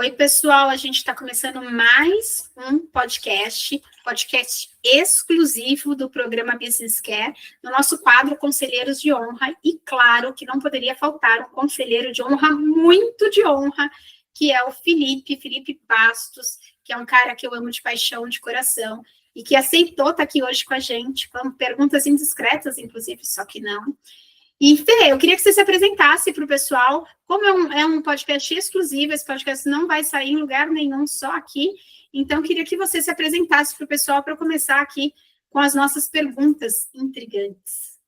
Oi, pessoal, a gente está começando mais um podcast exclusivo do programa Business Care, no nosso quadro Conselheiros de Honra, e claro que não poderia faltar um conselheiro de honra, muito de honra, que é o Felipe Bastos, que é um cara que eu amo de paixão, de coração, e que aceitou estar aqui hoje com a gente, com perguntas indiscretas, inclusive, só que não. E, Fê, eu queria que você se apresentasse para o pessoal. Como é um podcast exclusivo, esse podcast não vai sair em lugar nenhum, só aqui. Então, eu queria que você se apresentasse para o pessoal para começar aqui com as nossas perguntas intrigantes.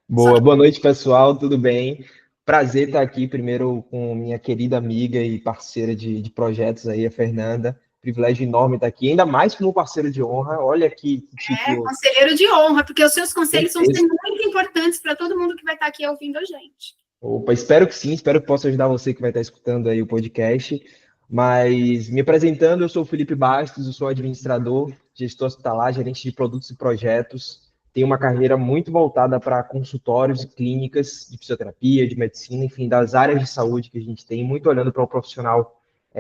Boa noite, pessoal, tudo bem? Prazer estar aqui primeiro com minha querida amiga e parceira de projetos aí, a Fernanda. Privilégio enorme estar aqui, ainda mais como parceiro de honra. Olha que tipo... conselheiro de honra, porque os seus conselhos vão ser muito importantes para todo mundo que vai estar aqui ouvindo a gente. Opa, espero que sim, espero que possa ajudar você que vai estar escutando aí o podcast. Mas me apresentando, eu sou o Felipe Bastos, eu sou administrador, gestor hospitalar, gerente de produtos e projetos. Tenho uma carreira muito voltada para consultórios e clínicas de fisioterapia, de medicina, enfim, das áreas de saúde que a gente tem, muito olhando para um profissional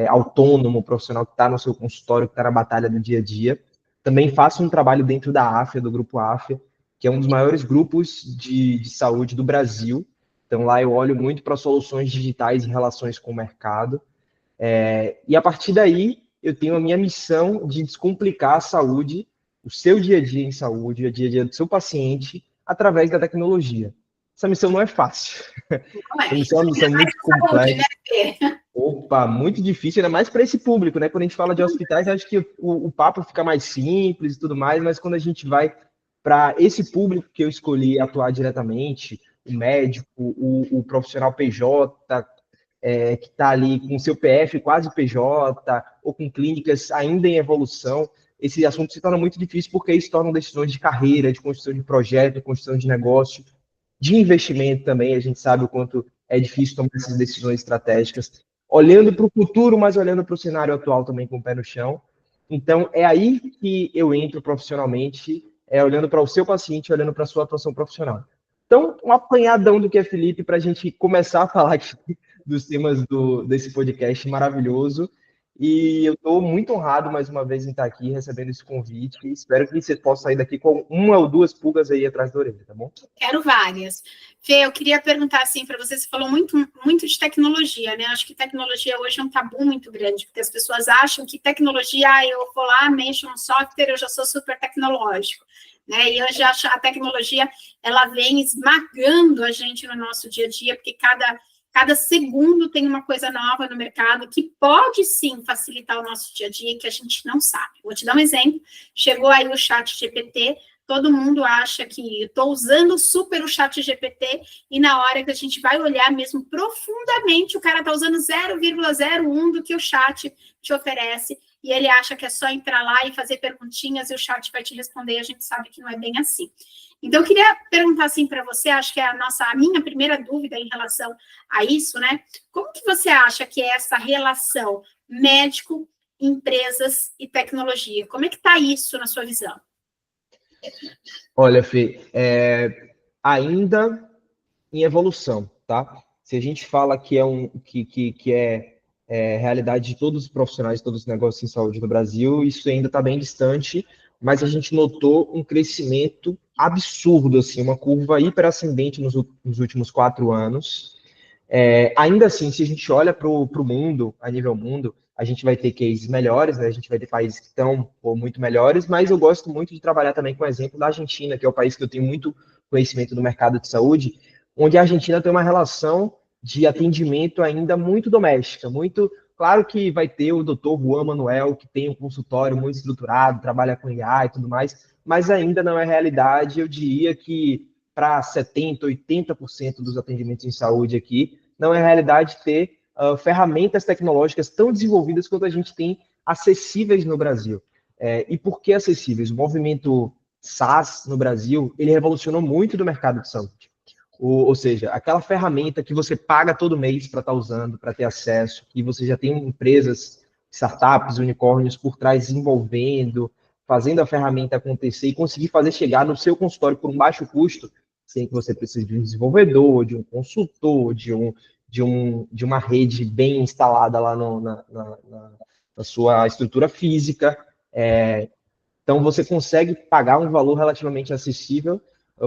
autônomo, um profissional que está no seu consultório, que está na batalha do dia a dia. Também faço um trabalho dentro da AFIA, do Grupo AFIA, que é um dos maiores grupos de saúde do Brasil. Então, lá eu olho muito para soluções digitais em relações com o mercado. E a partir daí, eu tenho a minha missão de descomplicar a saúde, o seu dia a dia em saúde, o dia a dia do seu paciente, através da tecnologia. Essa missão não é fácil. Essa missão é uma missão muito complexa. Opa, muito difícil, ainda mais para esse público, né? Quando a gente fala de hospitais, acho que o papo fica mais simples e tudo mais, mas quando a gente vai para esse público que eu escolhi atuar diretamente, o médico, o profissional PJ, que está ali com seu PF quase PJ, ou com clínicas ainda em evolução, esse assunto se torna muito difícil porque isso torna decisões de carreira, de construção de projeto, de construção de negócio, de investimento também. A gente sabe o quanto é difícil tomar essas decisões estratégicas, olhando para o futuro, mas olhando para o cenário atual também com o pé no chão. Então, é aí que eu entro profissionalmente, olhando para o seu paciente, olhando para a sua atuação profissional. Então, um apanhadão do que é Felipe para a gente começar a falar aqui dos temas desse podcast maravilhoso. E eu estou muito honrado, mais uma vez, em estar aqui recebendo esse convite. Espero que você possa sair daqui com uma ou duas pulgas aí atrás da orelha, tá bom? Quero várias. Fê, eu queria perguntar assim para você falou muito de tecnologia, né? Acho que tecnologia hoje é um tabu muito grande, porque as pessoas acham que tecnologia, eu vou lá, mexo no software, eu já sou super tecnológico. Né? E hoje a tecnologia, ela vem esmagando a gente no nosso dia a dia, porque cada segundo tem uma coisa nova no mercado que pode, sim, facilitar o nosso dia a dia, que a gente não sabe. Vou te dar um exemplo. Chegou aí o ChatGPT, todo mundo acha que estou usando super o ChatGPT, e na hora que a gente vai olhar mesmo profundamente, o cara está usando 0,01 do que o chat te oferece, e ele acha que é só entrar lá e fazer perguntinhas e o chat vai te responder, e a gente sabe que não é bem assim. Então, eu queria perguntar assim para você, acho que é a minha primeira dúvida em relação a isso, né? Como que você acha que é essa relação médico, empresas e tecnologia? Como é que está isso na sua visão? Olha, Fê, ainda em evolução, tá? Se a gente fala que é realidade de todos os profissionais, todos os negócios em saúde no Brasil, isso ainda está bem distante, mas a gente notou um crescimento absurdo, assim, uma curva hiperascendente nos últimos 4 anos. Ainda assim, se a gente olha para o mundo, a nível mundo, a gente vai ter cases melhores, né? A gente vai ter países que estão muito melhores, mas eu gosto muito de trabalhar também com o exemplo da Argentina, que é o país que eu tenho muito conhecimento do mercado de saúde, onde a Argentina tem uma relação de atendimento ainda muito doméstica, muito... Claro que vai ter o doutor Juan Manuel, que tem um consultório muito estruturado, trabalha com IA e tudo mais, mas ainda não é realidade. Eu diria que para 70%, 80% dos atendimentos em saúde aqui, não é realidade ter ferramentas tecnológicas tão desenvolvidas quanto a gente tem acessíveis no Brasil. E por que acessíveis? O movimento SaaS no Brasil, ele revolucionou muito do mercado de saúde. Ou seja, aquela ferramenta que você paga todo mês para estar usando, para ter acesso, que você já tem empresas, startups, unicórnios por trás desenvolvendo, fazendo a ferramenta acontecer e conseguir fazer chegar no seu consultório por um baixo custo, sem que você precise de um desenvolvedor, de um consultor, de um de uma rede bem instalada lá na sua estrutura física. Então, você consegue pagar um valor relativamente acessível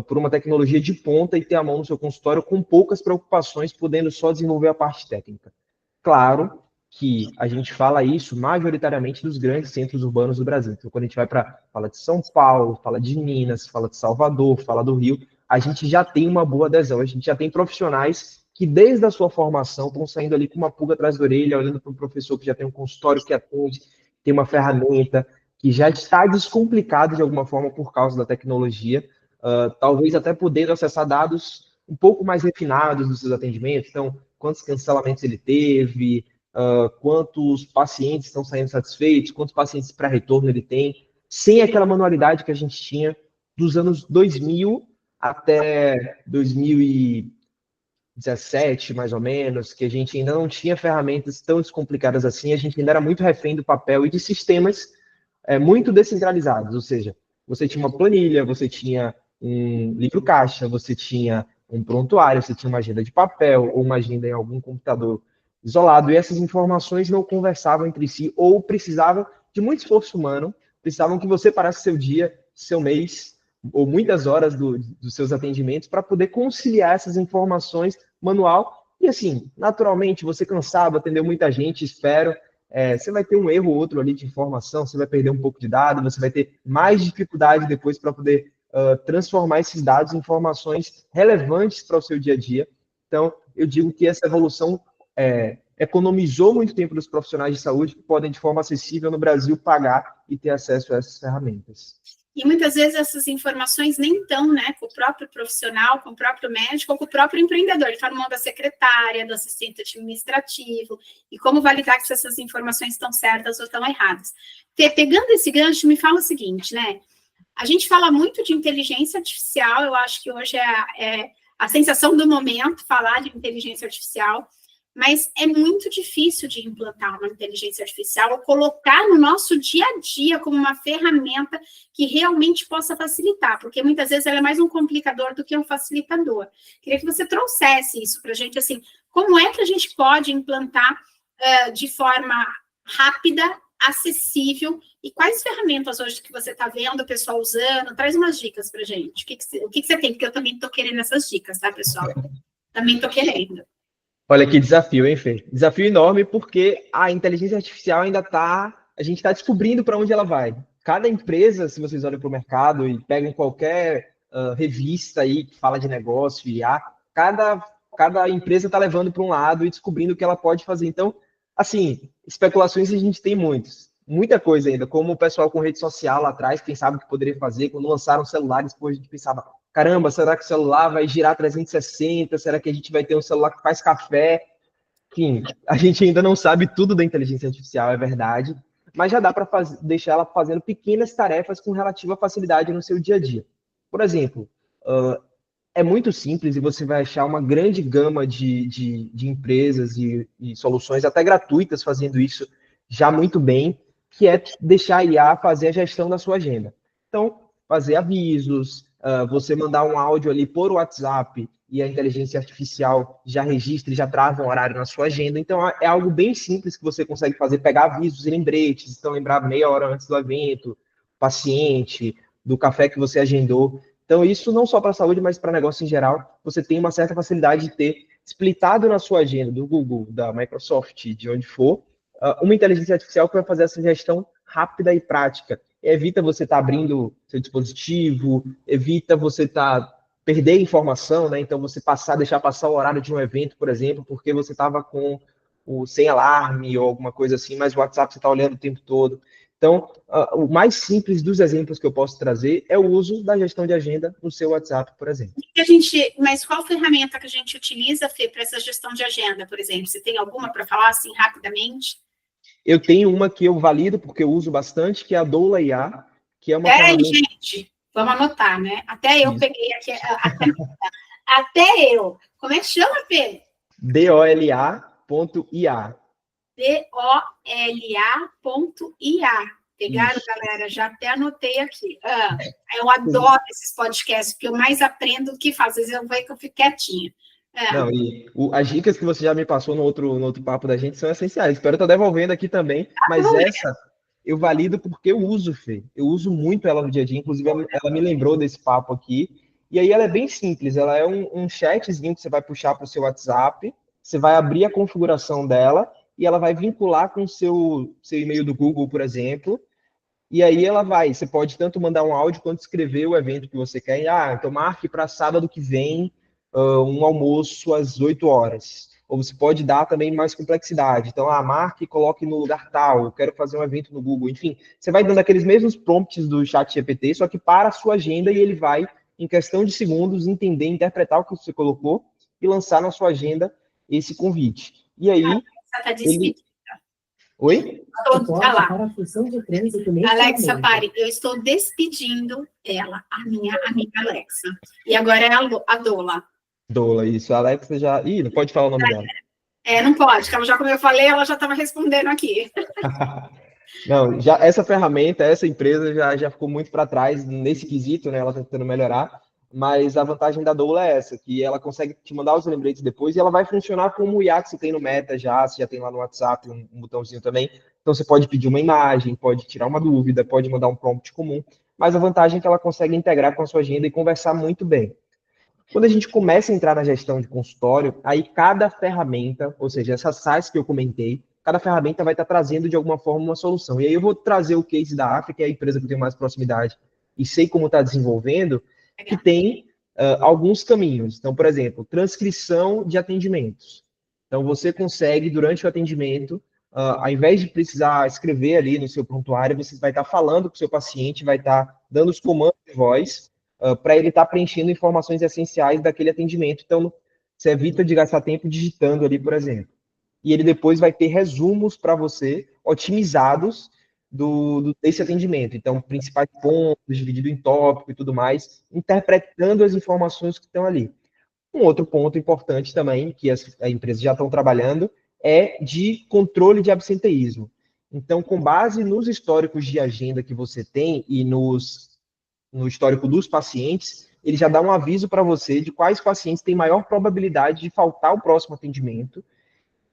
por uma tecnologia de ponta e ter a mão no seu consultório com poucas preocupações, podendo só desenvolver a parte técnica. Claro que a gente fala isso majoritariamente dos grandes centros urbanos do Brasil. Então, quando a gente fala de São Paulo, fala de Minas, fala de Salvador, fala do Rio, a gente já tem uma boa adesão, a gente já tem profissionais que desde a sua formação estão saindo ali com uma pulga atrás da orelha, olhando para um professor que já tem um consultório que atende, tem uma ferramenta, que já está descomplicado de alguma forma por causa da tecnologia, talvez até podendo acessar dados um pouco mais refinados dos seus atendimentos. Então, quantos cancelamentos ele teve, quantos pacientes estão saindo satisfeitos, quantos pacientes para retorno ele tem, sem aquela manualidade que a gente tinha dos anos 2000 até 2017, mais ou menos, que a gente ainda não tinha ferramentas tão descomplicadas assim, a gente ainda era muito refém do papel e de sistemas muito descentralizados, ou seja, você tinha uma planilha, você tinha um livro caixa, você tinha um prontuário, você tinha uma agenda de papel ou uma agenda em algum computador isolado, e essas informações não conversavam entre si ou precisavam de muito esforço humano, precisavam que você parasse seu dia, seu mês, ou muitas horas dos seus atendimentos para poder conciliar essas informações manual. E assim, naturalmente, você cansado, atendeu muita gente, espero, você vai ter um erro ou outro ali de informação, você vai perder um pouco de dado, você vai ter mais dificuldade depois para poder transformar esses dados em informações relevantes para o seu dia a dia. Então, eu digo que essa evolução economizou muito tempo dos profissionais de saúde que podem, de forma acessível no Brasil, pagar e ter acesso a essas ferramentas. E muitas vezes essas informações nem estão, né, com o próprio profissional, com o próprio médico ou com o próprio empreendedor. Ele está na mão da secretária, do assistente administrativo, e como validar se essas informações estão certas ou estão erradas. Pegando esse gancho, me fala o seguinte, né, a gente fala muito de inteligência artificial, eu acho que hoje é a sensação do momento falar de inteligência artificial, mas é muito difícil de implantar uma inteligência artificial ou colocar no nosso dia a dia como uma ferramenta que realmente possa facilitar, porque muitas vezes ela é mais um complicador do que um facilitador. Queria que você trouxesse isso para a gente, assim, como é que a gente pode implantar de forma rápida, acessível, e quais ferramentas hoje que você está vendo o pessoal usando? Traz umas dicas para a gente. O que você tem? Porque eu também estou querendo essas dicas, tá, pessoal? Também estou querendo. Olha que desafio, hein, Fê? Desafio enorme porque a inteligência artificial a gente está descobrindo para onde ela vai. Cada empresa, se vocês olham para o mercado e pegam qualquer revista aí que fala de negócio, IA, cada empresa está levando para um lado e descobrindo o que ela pode fazer. Então, assim, especulações a gente tem muita coisa ainda, como o pessoal com rede social lá atrás pensava que poderia fazer, quando lançaram celulares, depois a gente pensava, caramba, será que o celular vai girar 360? Será que a gente vai ter um celular que faz café? Enfim, a gente ainda não sabe tudo da inteligência artificial, é verdade, mas já dá para deixar ela fazendo pequenas tarefas com relativa facilidade no seu dia a dia. Por exemplo, é muito simples e você vai achar uma grande gama de empresas e soluções, até gratuitas, fazendo isso já muito bem, que é deixar a IA fazer a gestão da sua agenda. Então, fazer avisos, você mandar um áudio ali por WhatsApp e a inteligência artificial já registra e já trava um horário na sua agenda. Então, é algo bem simples que você consegue fazer, pegar avisos e lembretes, então lembrar meia hora antes do evento, paciente, do café que você agendou. Então, isso não só para a saúde, mas para negócio em geral, você tem uma certa facilidade de ter splitado na sua agenda do Google, da Microsoft, de onde for, uma inteligência artificial que vai fazer essa gestão rápida e prática. Evita você estar abrindo seu dispositivo, evita você perder informação, né? Então, você deixar passar o horário de um evento, por exemplo, porque você estava sem alarme ou alguma coisa assim, mas o WhatsApp você está olhando o tempo todo. Então, o mais simples dos exemplos que eu posso trazer é o uso da gestão de agenda no seu WhatsApp, por exemplo. Mas qual ferramenta que a gente utiliza, Fê, para essa gestão de agenda, por exemplo? Você tem alguma para falar assim rapidamente? Eu tenho uma que eu valido, porque eu uso bastante, que é a Doula IA, que é uma ferramenta... gente, vamos anotar, né? Até eu peguei aqui, até eu. Como é que chama, Fê? DOLA.ia. DOLA.ia. Pegaram, isso. Galera? Já até anotei aqui. Eu adoro esses podcasts, porque eu mais aprendo do que faço. Às vezes eu vejo que eu fico quietinha. Não, e as dicas que você já me passou no outro papo da gente são essenciais. Espero estar devolvendo aqui também, mas essa eu valido porque eu uso, Fê. Eu uso muito ela no dia a dia, inclusive ela me lembrou desse papo aqui. E aí ela é bem simples, ela é um chatzinho que você vai puxar para o seu WhatsApp, você vai abrir a configuração dela e ela vai vincular com o seu e-mail do Google, por exemplo. E aí você pode tanto mandar um áudio quanto escrever o evento que você quer. Então marque para sábado que vem um almoço às 8 horas. Ou você pode dar também mais complexidade. Então, marque e coloque no lugar tal, eu quero fazer um evento no Google. Enfim, você vai dando aqueles mesmos prompts do chat GPT, só que para a sua agenda e ele vai, em questão de segundos, entender, interpretar o que você colocou e lançar na sua agenda esse convite. E aí, ele... Oi? Lá. Alexa, pare, eu estou despedindo ela, a minha amiga Alexa. E agora é a Dola. Dola, isso. A Alexa já... Ih, não pode falar o nome dela. Não pode, como eu falei, ela já estava respondendo aqui. Não, já essa ferramenta, essa empresa já ficou muito para trás nesse quesito, né? Ela está tentando melhorar, mas a vantagem da Doula é essa, que ela consegue te mandar os lembretes depois e ela vai funcionar como o IA que você tem no Meta já, você já tem lá no WhatsApp um botãozinho também. Então você pode pedir uma imagem, pode tirar uma dúvida, pode mandar um prompt comum, mas a vantagem é que ela consegue integrar com a sua agenda e conversar muito bem. Quando a gente começa a entrar na gestão de consultório, aí cada ferramenta, ou seja, essas SaaS que eu comentei, cada ferramenta vai estar trazendo de alguma forma uma solução. E aí eu vou trazer o case da África, que é a empresa que eu tenho mais proximidade e sei como está desenvolvendo, que tem alguns caminhos. Então, por exemplo, transcrição de atendimentos. Então, você consegue, durante o atendimento, ao invés de precisar escrever ali no seu prontuário, você vai estar falando com o seu paciente, vai estar dando os comandos de voz, para ele estar preenchendo informações essenciais daquele atendimento. Então, você evita de gastar tempo digitando ali, por exemplo. E ele depois vai ter resumos para você, otimizados desse atendimento. Então, principais pontos, dividido em tópico e tudo mais, interpretando as informações que estão ali. Um outro ponto importante também, que as empresas já estão trabalhando, é de controle de absenteísmo. Então, com base nos históricos de agenda que você tem e no histórico dos pacientes, ele já dá um aviso para você de quais pacientes têm maior probabilidade de faltar o próximo atendimento.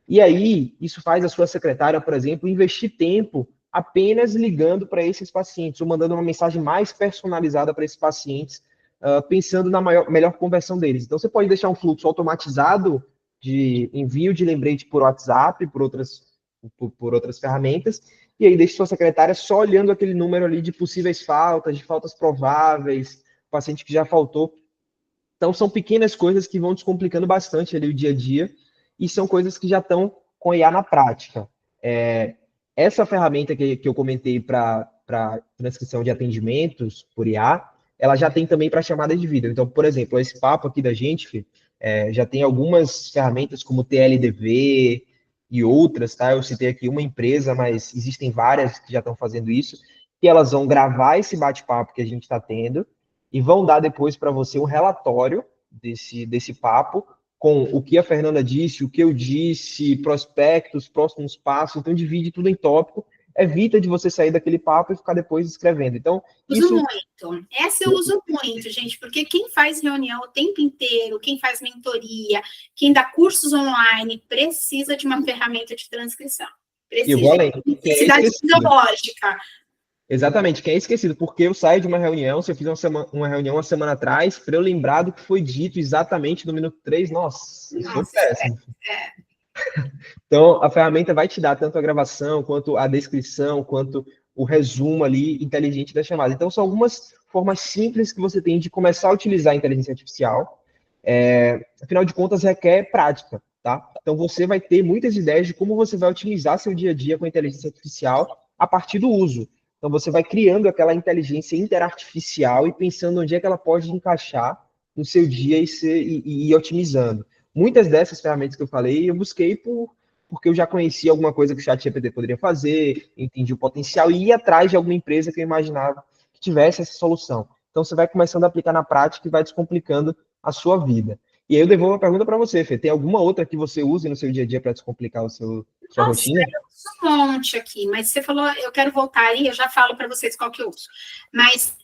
E aí, isso faz a sua secretária, por exemplo, investir tempo apenas ligando para esses pacientes, ou mandando uma mensagem mais personalizada para esses pacientes, pensando na melhor conversão deles. Então, você pode deixar um fluxo automatizado de envio de lembrete por WhatsApp, por outras ferramentas, e aí deixa sua secretária só olhando aquele número ali de possíveis faltas, de faltas prováveis, paciente que já faltou. Então, são pequenas coisas que vão descomplicando bastante ali o dia a dia, e são coisas que já estão com IA na prática. Essa ferramenta que eu comentei para transcrição de atendimentos por IA, ela já tem também para chamada de vídeo. Então, por exemplo, esse papo aqui da gente, Fê, já tem algumas ferramentas como TLDV e outras, tá? Eu citei aqui uma empresa, mas existem várias que já estão fazendo isso, que elas vão gravar esse bate-papo que a gente está tendo e vão dar depois para você um relatório desse papo, com o que a Fernanda disse, o que eu disse, prospectos, próximos passos. Então, divide tudo em tópico, evita de você sair daquele papo e ficar depois escrevendo. Então, uso muito. Essa eu uso muito, gente, porque quem faz reunião o tempo inteiro, quem faz mentoria, quem dá cursos online, precisa de uma ferramenta de transcrição. Precisa. E vou além. Necessidade fisiológica. Exatamente, quem é esquecido, porque eu saio de uma reunião, se eu fiz uma reunião uma semana atrás, para eu lembrar do que foi dito exatamente no minuto 3, nossa, isso foi péssimo. Então, a ferramenta vai te dar tanto a gravação, quanto a descrição, quanto o resumo ali inteligente da chamada. Então, são algumas formas simples que você tem de começar a utilizar a inteligência artificial. Afinal de contas, requer prática, tá? Então, você vai ter muitas ideias de como você vai otimizar seu dia a dia com a inteligência artificial a partir do uso. Então, você vai criando aquela inteligência interartificial e pensando onde é que ela pode encaixar no seu dia e ir otimizando. Muitas dessas ferramentas que eu falei, eu busquei porque eu já conhecia alguma coisa que o ChatGPT poderia fazer, entendi o potencial e ia atrás de alguma empresa que eu imaginava que tivesse essa solução. Então, você vai começando a aplicar na prática e vai descomplicando a sua vida. E aí eu devolvo a pergunta para você, Fê. Tem alguma outra que você use no seu dia a dia para descomplicar sua rotina? Eu uso um monte aqui, mas você falou, eu quero voltar aí, eu já falo para vocês qual que eu uso. Mas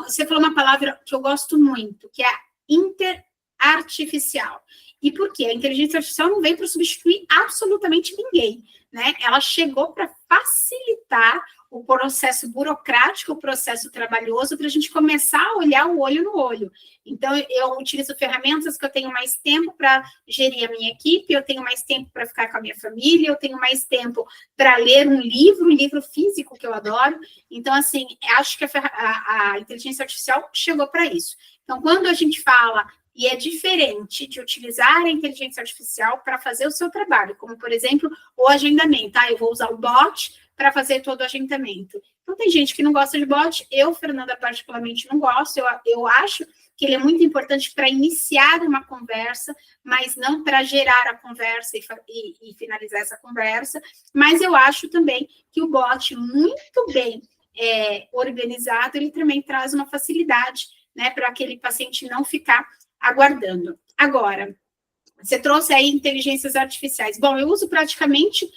você falou uma palavra que eu gosto muito, que é interartificial. E por quê? A inteligência artificial não veio para substituir absolutamente ninguém, né? Ela chegou para facilitar o processo burocrático, o processo trabalhoso, para a gente começar a olhar o olho no olho. Então, eu utilizo ferramentas que eu tenho mais tempo para gerir a minha equipe, eu tenho mais tempo para ficar com a minha família, eu tenho mais tempo para ler um livro físico que eu adoro. Então, assim, acho que a inteligência artificial chegou para isso. Então, quando a gente fala, e é diferente de utilizar a inteligência artificial para fazer o seu trabalho, como, por exemplo, o agendamento. Eu vou usar o bot para fazer todo o agendamento. Então, tem gente que não gosta de bot, eu, Fernanda, particularmente não gosto, eu acho que ele é muito importante para iniciar uma conversa, mas não para gerar a conversa e finalizar essa conversa, mas eu acho também que o bot, muito bem organizado, ele também traz uma facilidade, né, para aquele paciente não ficar aguardando. Agora, você trouxe aí inteligências artificiais. Bom, eu uso praticamente,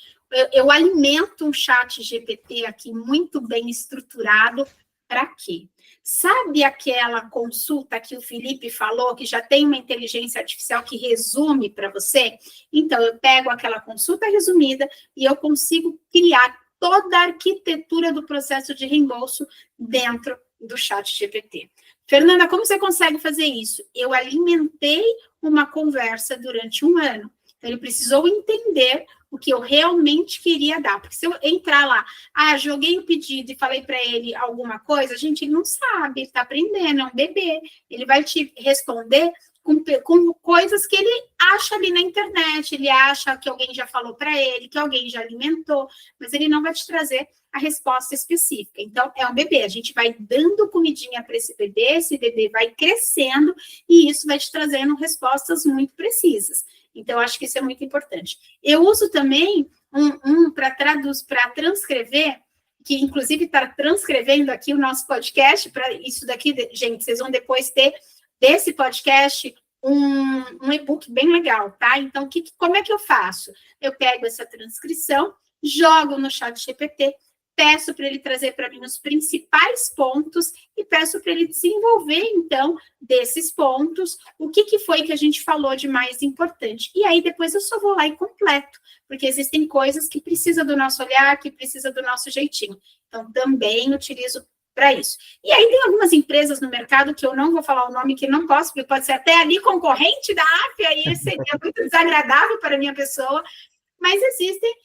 eu alimento um chat GPT aqui muito bem estruturado. Para quê? Sabe aquela consulta que o Felipe falou, que já tem uma inteligência artificial que resume para você? Então, eu pego aquela consulta resumida e eu consigo criar toda a arquitetura do processo de reembolso dentro do chat GPT. Fernanda, como você consegue fazer isso? Eu alimentei uma conversa durante um ano. Então, ele precisou entender o que eu realmente queria dar. Porque se eu entrar lá, joguei o pedido e falei para ele alguma coisa, gente, ele não sabe, ele está aprendendo, é um bebê. Ele vai te responder com coisas que ele acha ali na internet, ele acha que alguém já falou para ele, que alguém já alimentou, mas ele não vai te trazer a resposta específica. Então, é um bebê, a gente vai dando comidinha para esse bebê vai crescendo, e isso vai te trazendo respostas muito precisas. Então, acho que isso é muito importante. Eu uso também para transcrever, que inclusive está transcrevendo aqui o nosso podcast, para isso daqui, gente, vocês vão depois ter desse podcast um e-book bem legal, tá? Então, como é que eu faço? Eu pego essa transcrição, jogo no chat GPT, peço para ele trazer para mim os principais pontos e peço para ele desenvolver, então, desses pontos, o que foi que a gente falou de mais importante. E aí, depois eu só vou lá e completo, porque existem coisas que precisam do nosso olhar, que precisam do nosso jeitinho. Então, também utilizo para isso. E aí tem algumas empresas no mercado que eu não vou falar o nome, que não posso, porque pode ser até ali concorrente da AF, aí seria muito desagradável para a minha pessoa, mas existem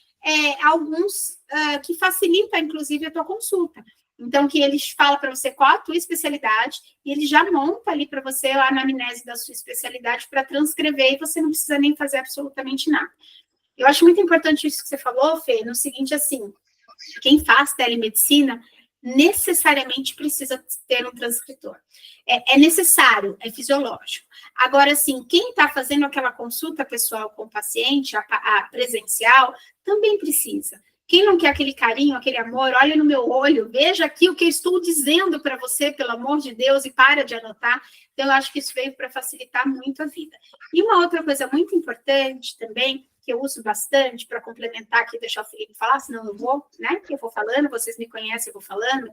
alguns que facilitam, inclusive, a tua consulta. Então, que eles falam para você qual a tua especialidade, e ele já monta ali para você a anamnese da sua especialidade para transcrever, e você não precisa nem fazer absolutamente nada. Eu acho muito importante isso que você falou, Fê, no seguinte, assim, quem faz telemedicina necessariamente precisa ter um transcritor. É necessário, é fisiológico. Agora, assim, quem está fazendo aquela consulta pessoal com o paciente, a presencial, também precisa. Quem não quer aquele carinho, aquele amor, olha no meu olho, veja aqui o que eu estou dizendo para você, pelo amor de Deus, e para de anotar. Então, eu acho que isso veio para facilitar muito a vida. E uma outra coisa muito importante também, que eu uso bastante para complementar aqui, deixar o Felipe falar, senão eu vou, né? Eu vou falando, vocês me conhecem, eu vou falando.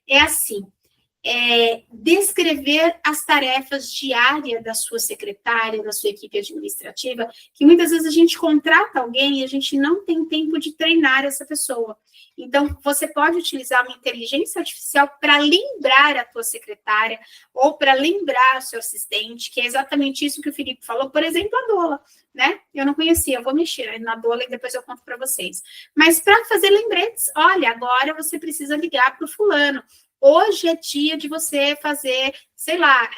É assim, descrever as tarefas diárias da sua secretária, da sua equipe administrativa, que muitas vezes a gente contrata alguém e a gente não tem tempo de treinar essa pessoa. Então, você pode utilizar uma inteligência artificial para lembrar a tua secretária ou para lembrar o seu assistente, que é exatamente isso que o Felipe falou, por exemplo, a Dola, né? Eu não conhecia, eu vou mexer na Dola e depois eu conto para vocês. Mas para fazer lembretes, olha, agora você precisa ligar para o fulano. Hoje é dia de você fazer, sei lá,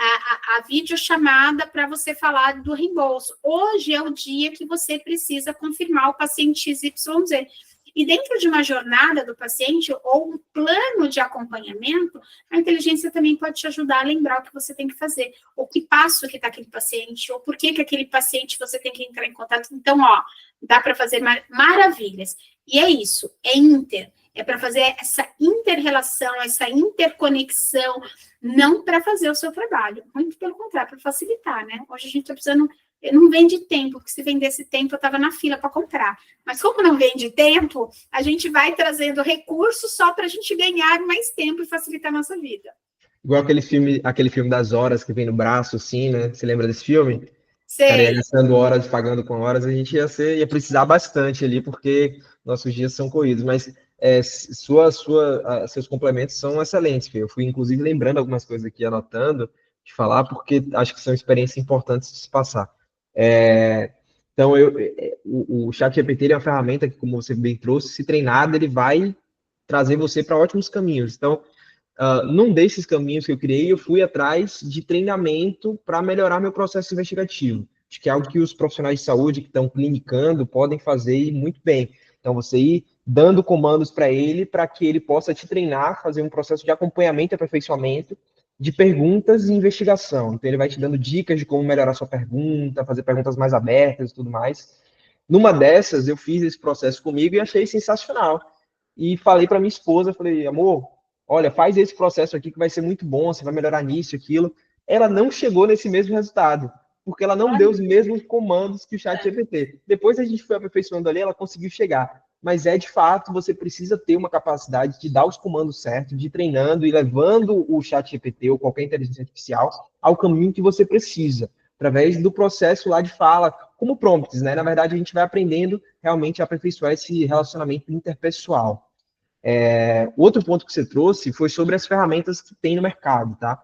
a videochamada para você falar do reembolso. Hoje é o dia que você precisa confirmar o paciente XYZ. E dentro de uma jornada do paciente ou um plano de acompanhamento, a inteligência também pode te ajudar a lembrar o que você tem que fazer, ou que passo que está aquele paciente, ou por que aquele paciente você tem que entrar em contato. Então, dá para fazer maravilhas. E é isso, é para fazer essa inter-relação, essa interconexão, não para fazer o seu trabalho, muito pelo contrário, para facilitar, né? Hoje a gente está precisando, não vende tempo, porque se vendesse tempo eu estava na fila para comprar, mas como não vende tempo, a gente vai trazendo recursos só para a gente ganhar mais tempo e facilitar a nossa vida. Igual aquele filme das horas que vem no braço, assim, né? Você lembra desse filme? Ficaria Sei. gastando horas, pagando com horas, a gente ia precisar bastante ali, porque nossos dias são corridos. Mas seus complementos são excelentes, Fê. Eu fui, inclusive, lembrando algumas coisas aqui, anotando, de falar, porque acho que são experiências importantes de se passar. É, então, o ChatGPT ele é uma ferramenta que, como você bem trouxe, se treinado, ele vai trazer você para ótimos caminhos. Então, num desses caminhos que eu criei, eu fui atrás de treinamento para melhorar meu processo investigativo. Acho que é algo que os profissionais de saúde que estão clinicando podem fazer e muito bem. Então, você ir dando comandos para ele para que ele possa te treinar, fazer um processo de acompanhamento e aperfeiçoamento de perguntas e investigação. Então, ele vai te dando dicas de como melhorar sua pergunta, fazer perguntas mais abertas e tudo mais. Numa dessas, eu fiz esse processo comigo e achei sensacional. E falei para minha esposa, falei, amor, olha, faz esse processo aqui que vai ser muito bom, você vai melhorar nisso, aquilo. Ela não chegou nesse mesmo resultado, porque ela não deu os mesmos comandos que o chat GPT. Depois a gente foi aperfeiçoando ali, ela conseguiu chegar. Mas de fato, você precisa ter uma capacidade de dar os comandos certos, de ir treinando e levando o chat GPT ou qualquer inteligência artificial ao caminho que você precisa, através do processo lá de fala, como prompts, né? Na verdade, a gente vai aprendendo realmente a aperfeiçoar esse relacionamento interpessoal. Outro ponto que você trouxe foi sobre as ferramentas que tem no mercado, tá?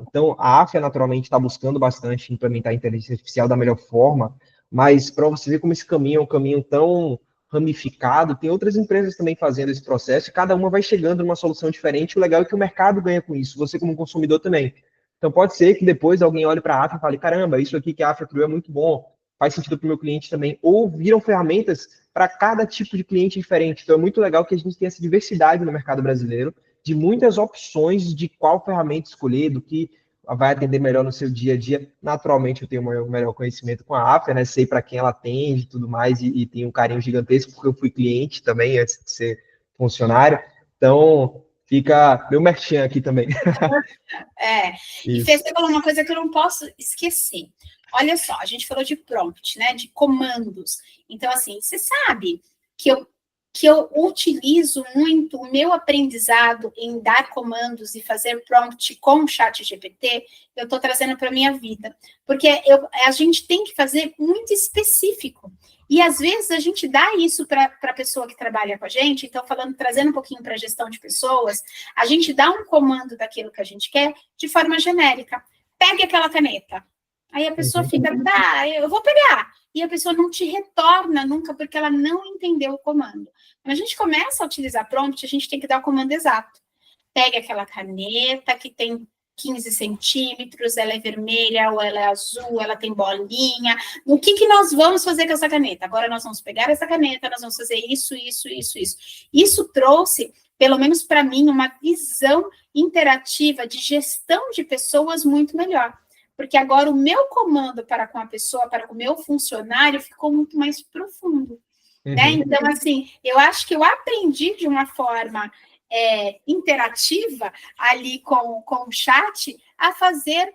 Então, a AFIA, naturalmente, está buscando bastante implementar a inteligência artificial da melhor forma, mas para você ver como esse caminho é um caminho tão ramificado, tem outras empresas também fazendo esse processo, e cada uma vai chegando numa solução diferente. O legal é que o mercado ganha com isso, você como consumidor também. Então, pode ser que depois alguém olhe para a AFIA e fale, caramba, isso aqui que a AFIA criou é muito bom, faz sentido para o meu cliente também, ou viram ferramentas para cada tipo de cliente diferente. Então, é muito legal que a gente tenha essa diversidade no mercado brasileiro, de muitas opções de qual ferramenta escolher, do que vai atender melhor no seu dia a dia. Naturalmente, eu tenho um melhor conhecimento com a AFIA, né? Sei para quem ela atende e tudo mais, e tenho um carinho gigantesco, porque eu fui cliente também antes de ser funcionário. Então, fica meu merchan aqui também. E Fê, você falou uma coisa que eu não posso esquecer. Olha só, a gente falou de prompt, né? De comandos. Então, assim, você sabe que eu utilizo muito o meu aprendizado em dar comandos e fazer prompt com o chat GPT, eu estou trazendo para a minha vida. Porque a gente tem que fazer muito específico. E às vezes a gente dá isso para a pessoa que trabalha com a gente, então trazendo um pouquinho para a gestão de pessoas, a gente dá um comando daquilo que a gente quer de forma genérica. Pegue aquela caneta. Aí a pessoa fica, eu vou pegar. E a pessoa não te retorna nunca, porque ela não entendeu o comando. Quando a gente começa a utilizar prompt, a gente tem que dar o comando exato. Pegue aquela caneta que tem 15 centímetros, ela é vermelha ou ela é azul, ela tem bolinha. O que nós vamos fazer com essa caneta? Agora nós vamos pegar essa caneta, nós vamos fazer isso, isso, isso, isso. Isso trouxe, pelo menos para mim, uma visão interativa de gestão de pessoas muito melhor. Porque agora o meu comando para com a pessoa, para com o meu funcionário, ficou muito mais profundo. Né? Então, assim, eu acho que eu aprendi de uma forma interativa ali com o chat a fazer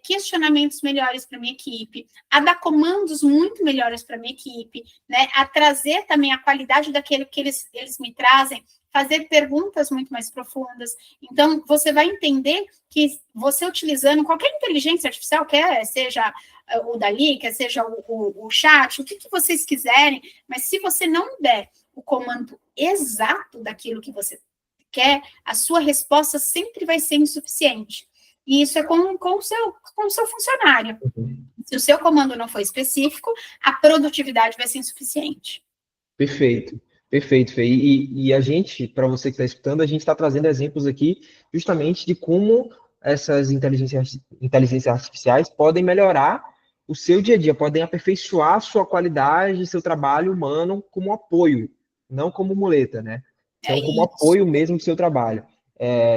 questionamentos melhores para minha equipe, a dar comandos muito melhores para minha equipe, né? A trazer também a qualidade daquilo que eles me trazem, fazer perguntas muito mais profundas. Então, você vai entender que você utilizando qualquer inteligência artificial, quer seja o Dali, quer seja o chat, o que vocês quiserem, mas se você não der o comando exato daquilo que você quer, a sua resposta sempre vai ser insuficiente. E isso é com o seu funcionário. Se o seu comando não for específico, a produtividade vai ser insuficiente. Perfeito, perfeito, Fê. E a gente, para você que está escutando, a gente está trazendo exemplos aqui justamente de como essas inteligências artificiais podem melhorar o seu dia a dia, podem aperfeiçoar a sua qualidade, seu trabalho humano como apoio, não como muleta, né? Então, como apoio mesmo do seu trabalho.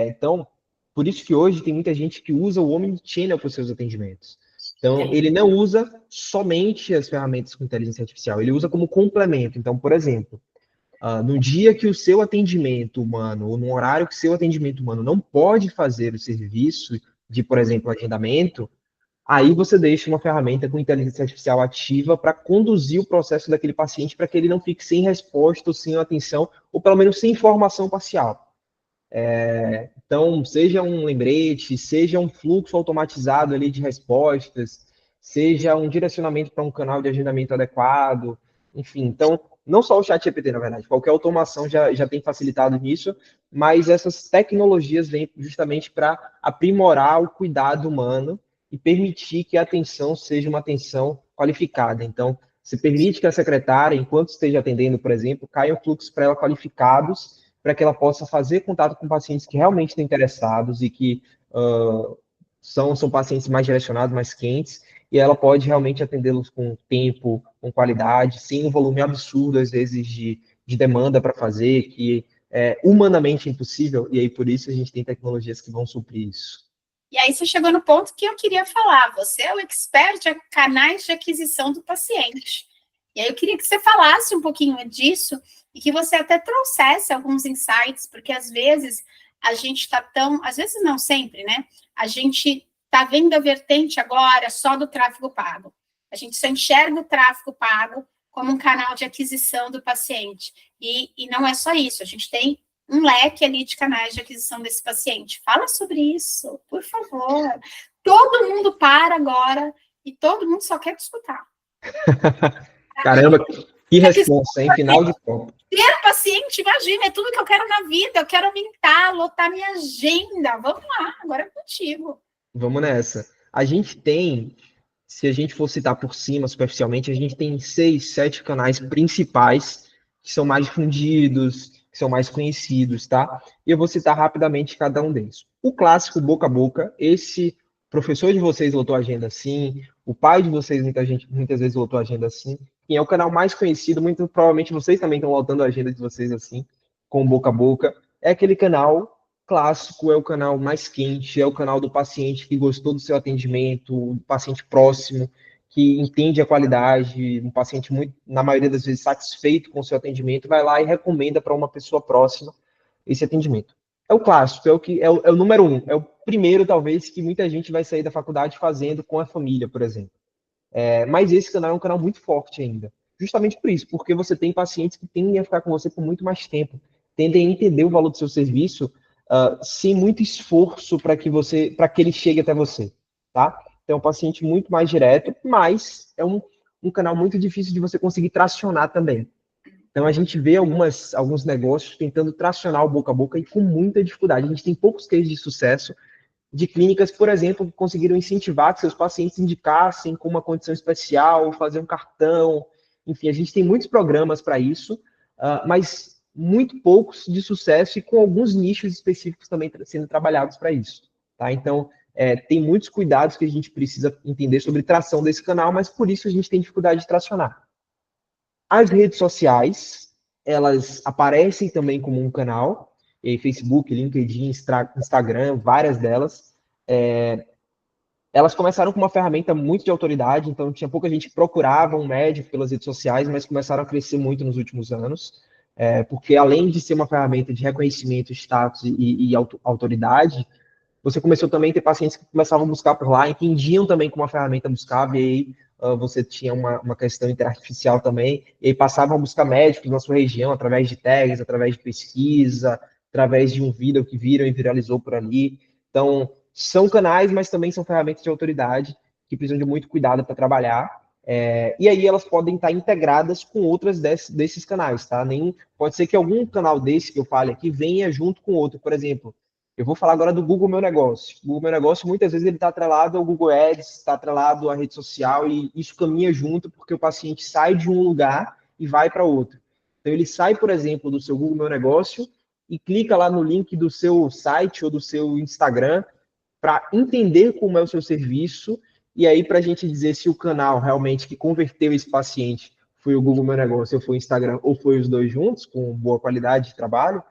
Então, por isso que hoje tem muita gente que usa o Omnichannel para os seus atendimentos. Então, ele não usa somente as ferramentas com inteligência artificial, ele usa como complemento. Então, por exemplo, no dia que o seu atendimento humano, ou no horário que o seu atendimento humano não pode fazer o serviço de, por exemplo, agendamento, aí você deixa uma ferramenta com inteligência artificial ativa para conduzir o processo daquele paciente para que ele não fique sem resposta, ou sem atenção, ou pelo menos sem informação parcial. Então, seja um lembrete, seja um fluxo automatizado ali de respostas, seja um direcionamento para um canal de agendamento adequado, enfim. Então, não só o ChatGPT, na verdade, qualquer automação já tem facilitado nisso, mas essas tecnologias vêm justamente para aprimorar o cuidado humano e permitir que a atenção seja uma atenção qualificada. Então, se permite que a secretária, enquanto esteja atendendo, por exemplo, caia fluxos para ela qualificados, para que ela possa fazer contato com pacientes que realmente estão interessados e que são pacientes mais direcionados, mais quentes, e ela pode realmente atendê-los com tempo, com qualidade, sem um volume absurdo, às vezes, de demanda para fazer, que é humanamente impossível, e aí por isso a gente tem tecnologias que vão suprir isso. E aí você chegou no ponto que eu queria falar, você é o expert de canais de aquisição do paciente. E aí eu queria que você falasse um pouquinho disso e que você até trouxesse alguns insights, porque às vezes a gente está às vezes não sempre, né? A gente está vendo a vertente agora só do tráfego pago. A gente só enxerga o tráfego pago como um canal de aquisição do paciente. E não é só isso, a gente tem um leque ali de canais de aquisição desse paciente. Fala sobre isso, por favor. Todo mundo para agora e todo mundo só quer te escutar. Caramba, que responsa, hein? Final de conta. Ter paciente, imagina, é tudo que eu quero na vida. Eu quero aumentar, lotar minha agenda. Vamos lá, agora é contigo. Vamos nessa. A gente tem, se a gente for citar por cima, superficialmente, a gente tem 6, 7 canais principais que são mais difundidos, que são mais conhecidos, tá? E eu vou citar rapidamente cada um deles. O clássico boca a boca, esse professor de vocês lotou a agenda assim, o pai de vocês muitas vezes lotou a agenda assim, e é o canal mais conhecido, muito provavelmente vocês também estão lotando a agenda de vocês assim, com boca a boca. É aquele canal clássico, é o canal mais quente, é o canal do paciente que gostou do seu atendimento, do paciente próximo, que entende a qualidade, um paciente muito, na maioria das vezes, satisfeito com o seu atendimento, vai lá e recomenda para uma pessoa próxima esse atendimento. É o clássico, é o número 1, é o primeiro, talvez, que muita gente vai sair da faculdade fazendo com a família, por exemplo. Mas esse canal é um canal muito forte ainda. Justamente por isso, porque você tem pacientes que tendem a ficar com você por muito mais tempo, tendem a entender o valor do seu serviço sem muito esforço para que ele chegue até você, tá? Então, é um paciente muito mais direto, mas é um canal muito difícil de você conseguir tracionar também. Então, a gente vê alguns negócios tentando tracionar o boca a boca e com muita dificuldade. A gente tem poucos cases de sucesso de clínicas, por exemplo, que conseguiram incentivar que seus pacientes indicassem com uma condição especial, fazer um cartão. Enfim, a gente tem muitos programas para isso, mas muito poucos de sucesso e com alguns nichos específicos também sendo trabalhados para isso. Tá? Então, tem muitos cuidados que a gente precisa entender sobre tração desse canal, mas por isso a gente tem dificuldade de tracionar. As redes sociais, elas aparecem também como um canal, Facebook, LinkedIn, Instagram, várias delas. Elas começaram com uma ferramenta muito de autoridade, então tinha pouca gente que procurava um médico pelas redes sociais, mas começaram a crescer muito nos últimos anos, porque além de ser uma ferramenta de reconhecimento, status e autoridade, você começou também a ter pacientes que começavam a buscar por lá, entendiam também como a ferramenta buscava, e aí você tinha uma questão interartificial também, e aí passavam a buscar médicos na sua região, através de tags, através de pesquisa, através de um vídeo que viram e viralizou por ali. Então, são canais, mas também são ferramentas de autoridade que precisam de muito cuidado para trabalhar. E aí elas podem estar integradas com outras desses canais, tá? Pode ser que algum canal desse que eu fale aqui venha junto com outro. Por exemplo, eu vou falar agora do Google Meu Negócio. O Google Meu Negócio, muitas vezes, ele está atrelado ao Google Ads, está atrelado à rede social, e isso caminha junto porque o paciente sai de um lugar e vai para outro. Então, ele sai, por exemplo, do seu Google Meu Negócio e clica lá no link do seu site ou do seu Instagram para entender como é o seu serviço, e aí para a gente dizer se o canal realmente que converteu esse paciente foi o Google Meu Negócio, ou foi o Instagram, ou foi os dois juntos, com boa qualidade de trabalho,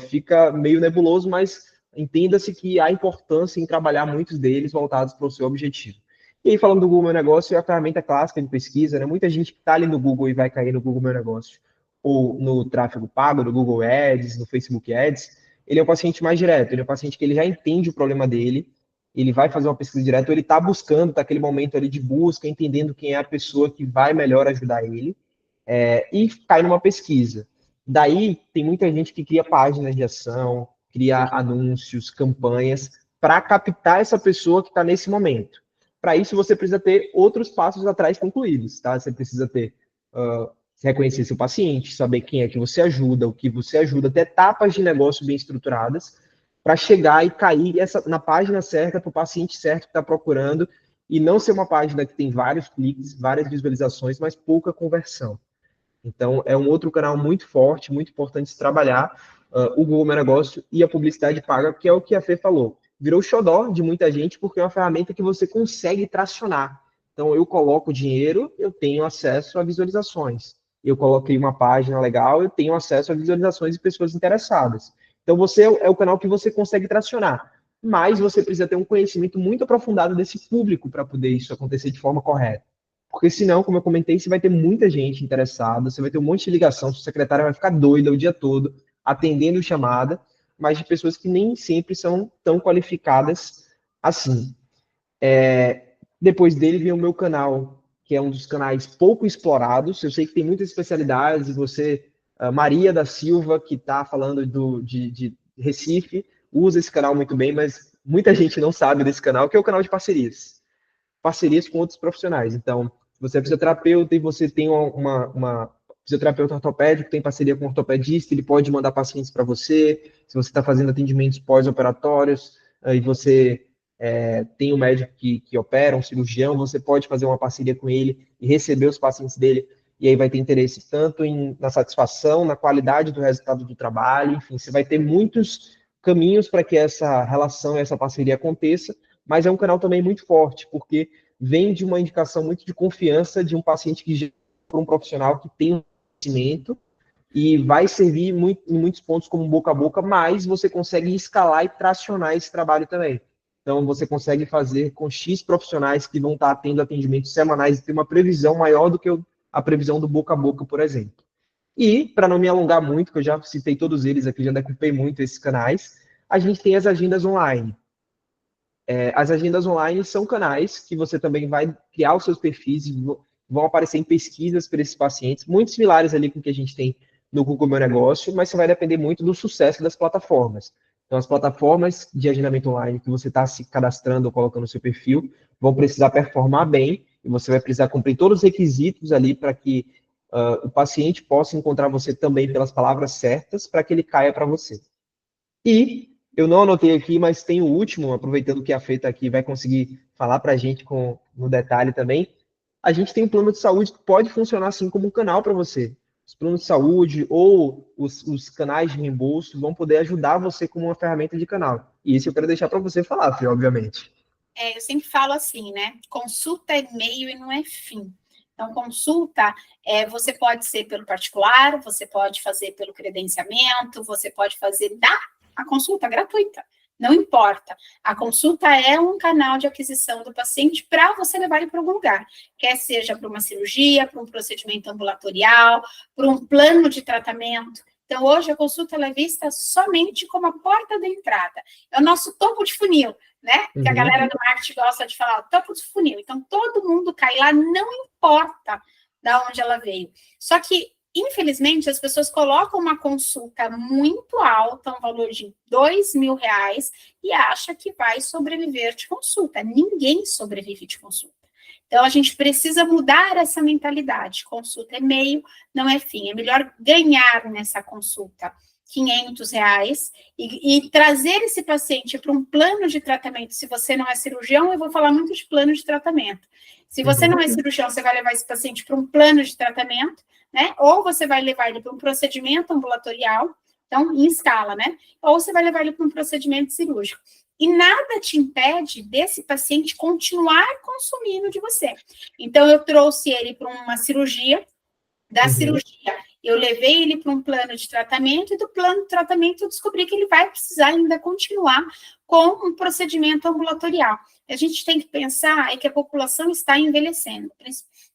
fica meio nebuloso, mas entenda-se que há importância em trabalhar muitos deles voltados para o seu objetivo. E aí, falando do Google Meu Negócio, é a ferramenta clássica de pesquisa, né? Muita gente que está ali no Google e vai cair no Google Meu Negócio, ou no tráfego pago, no Google Ads, no Facebook Ads, ele é um paciente mais direto, ele é um paciente que ele já entende o problema dele, ele vai fazer uma pesquisa direta, ou ele está buscando, está aquele momento ali de busca, entendendo quem é a pessoa que vai melhor ajudar ele, e cai numa pesquisa. Daí, tem muita gente que cria páginas de ação, cria anúncios, campanhas, para captar essa pessoa que está nesse momento. Para isso, você precisa ter outros passos atrás concluídos, tá? Você precisa ter, reconhecer seu paciente, saber quem é que você ajuda, o que você ajuda, ter etapas de negócio bem estruturadas, para chegar e cair na página certa, para o paciente certo que está procurando, e não ser uma página que tem vários cliques, várias visualizações, mas pouca conversão. Então, é um outro canal muito forte, muito importante se trabalhar, o Google Meu Negócio e a publicidade paga, que é o que a Fê falou. Virou xodó de muita gente, porque é uma ferramenta que você consegue tracionar. Então, eu coloco dinheiro, eu tenho acesso a visualizações. Eu coloquei uma página legal, eu tenho acesso a visualizações de pessoas interessadas. Então, você é o canal que você consegue tracionar. Mas você precisa ter um conhecimento muito aprofundado desse público para poder isso acontecer de forma correta. Porque senão, como eu comentei, você vai ter muita gente interessada, você vai ter um monte de ligação, sua secretária vai ficar doida o dia todo atendendo chamada, mas de pessoas que nem sempre são tão qualificadas assim. Depois dele vem o meu canal, que é um dos canais pouco explorados. Eu sei que tem muitas especialidades, você, Maria da Silva, que está falando de Recife, usa esse canal muito bem, mas muita gente não sabe desse canal, que é o canal de parcerias. Parcerias com outros profissionais. Então, você é fisioterapeuta e você tem uma fisioterapeuta ortopédico, tem parceria com um ortopedista, ele pode mandar pacientes para você. Se você está fazendo atendimentos pós-operatórios e você tem um médico que opera, um cirurgião, você pode fazer uma parceria com ele e receber os pacientes dele, e aí vai ter interesse tanto na satisfação, na qualidade do resultado do trabalho, enfim, você vai ter muitos caminhos para que essa relação, essa parceria aconteça, mas é um canal também muito forte, porque vem de uma indicação muito de confiança de um paciente que já for um profissional que tem um conhecimento e vai servir em muitos pontos como boca a boca, mas você consegue escalar e tracionar esse trabalho também. Então, você consegue fazer com X profissionais que vão estar tendo atendimentos semanais e ter uma previsão maior do que a previsão do boca a boca, por exemplo. E, para não me alongar muito, que eu já citei todos eles aqui, já decupei muito esses canais, a gente tem as agendas online. As agendas online são canais que você também vai criar os seus perfis e vão aparecer em pesquisas para esses pacientes, muito similares ali com o que a gente tem no Google Meu Negócio, mas isso vai depender muito do sucesso das plataformas. Então, as plataformas de agendamento online que você está se cadastrando ou colocando no seu perfil vão precisar performar bem e você vai precisar cumprir todos os requisitos ali para que o paciente possa encontrar você também pelas palavras certas para que ele caia para você. E eu não anotei aqui, mas tem o último, aproveitando que a Fê está aqui, vai conseguir falar para a gente no detalhe também. A gente tem um plano de saúde que pode funcionar assim como um canal para você. Os planos de saúde ou os canais de reembolso vão poder ajudar você como uma ferramenta de canal. E isso eu quero deixar para você falar, Fê, obviamente. Eu sempre falo assim, né? Consulta é meio e não é fim. Então, consulta, você pode ser pelo particular, você pode fazer pelo credenciamento, você pode fazer a consulta gratuita. Não importa. A consulta é um canal de aquisição do paciente para você levar ele para algum lugar. Quer seja para uma cirurgia, para um procedimento ambulatorial, para um plano de tratamento. Então, hoje a consulta é vista somente como a porta da entrada. É o nosso topo de funil, né? Que a galera do marketing gosta de falar, topo de funil. Então, todo mundo cai lá, não importa de onde ela veio. Só que, infelizmente, as pessoas colocam uma consulta muito alta, um valor de R$2.000, e acham que vai sobreviver de consulta. Ninguém sobrevive de consulta. Então, a gente precisa mudar essa mentalidade. Consulta é meio, não é fim. É melhor ganhar nessa consulta R$500 e trazer esse paciente para um plano de tratamento. Se você não é cirurgião, eu vou falar muito de plano de tratamento. Se você não é cirurgião, você vai levar esse paciente para um plano de tratamento, né? Ou você vai levar ele para um procedimento ambulatorial, então, em escala, né? Ou você vai levar ele para um procedimento cirúrgico. E nada te impede desse paciente continuar consumindo de você. Então, eu trouxe ele para uma cirurgia, da cirurgia, eu levei ele para um plano de tratamento, e do plano de tratamento eu descobri que ele vai precisar ainda continuar com um procedimento ambulatorial. A gente tem que pensar que a população está envelhecendo.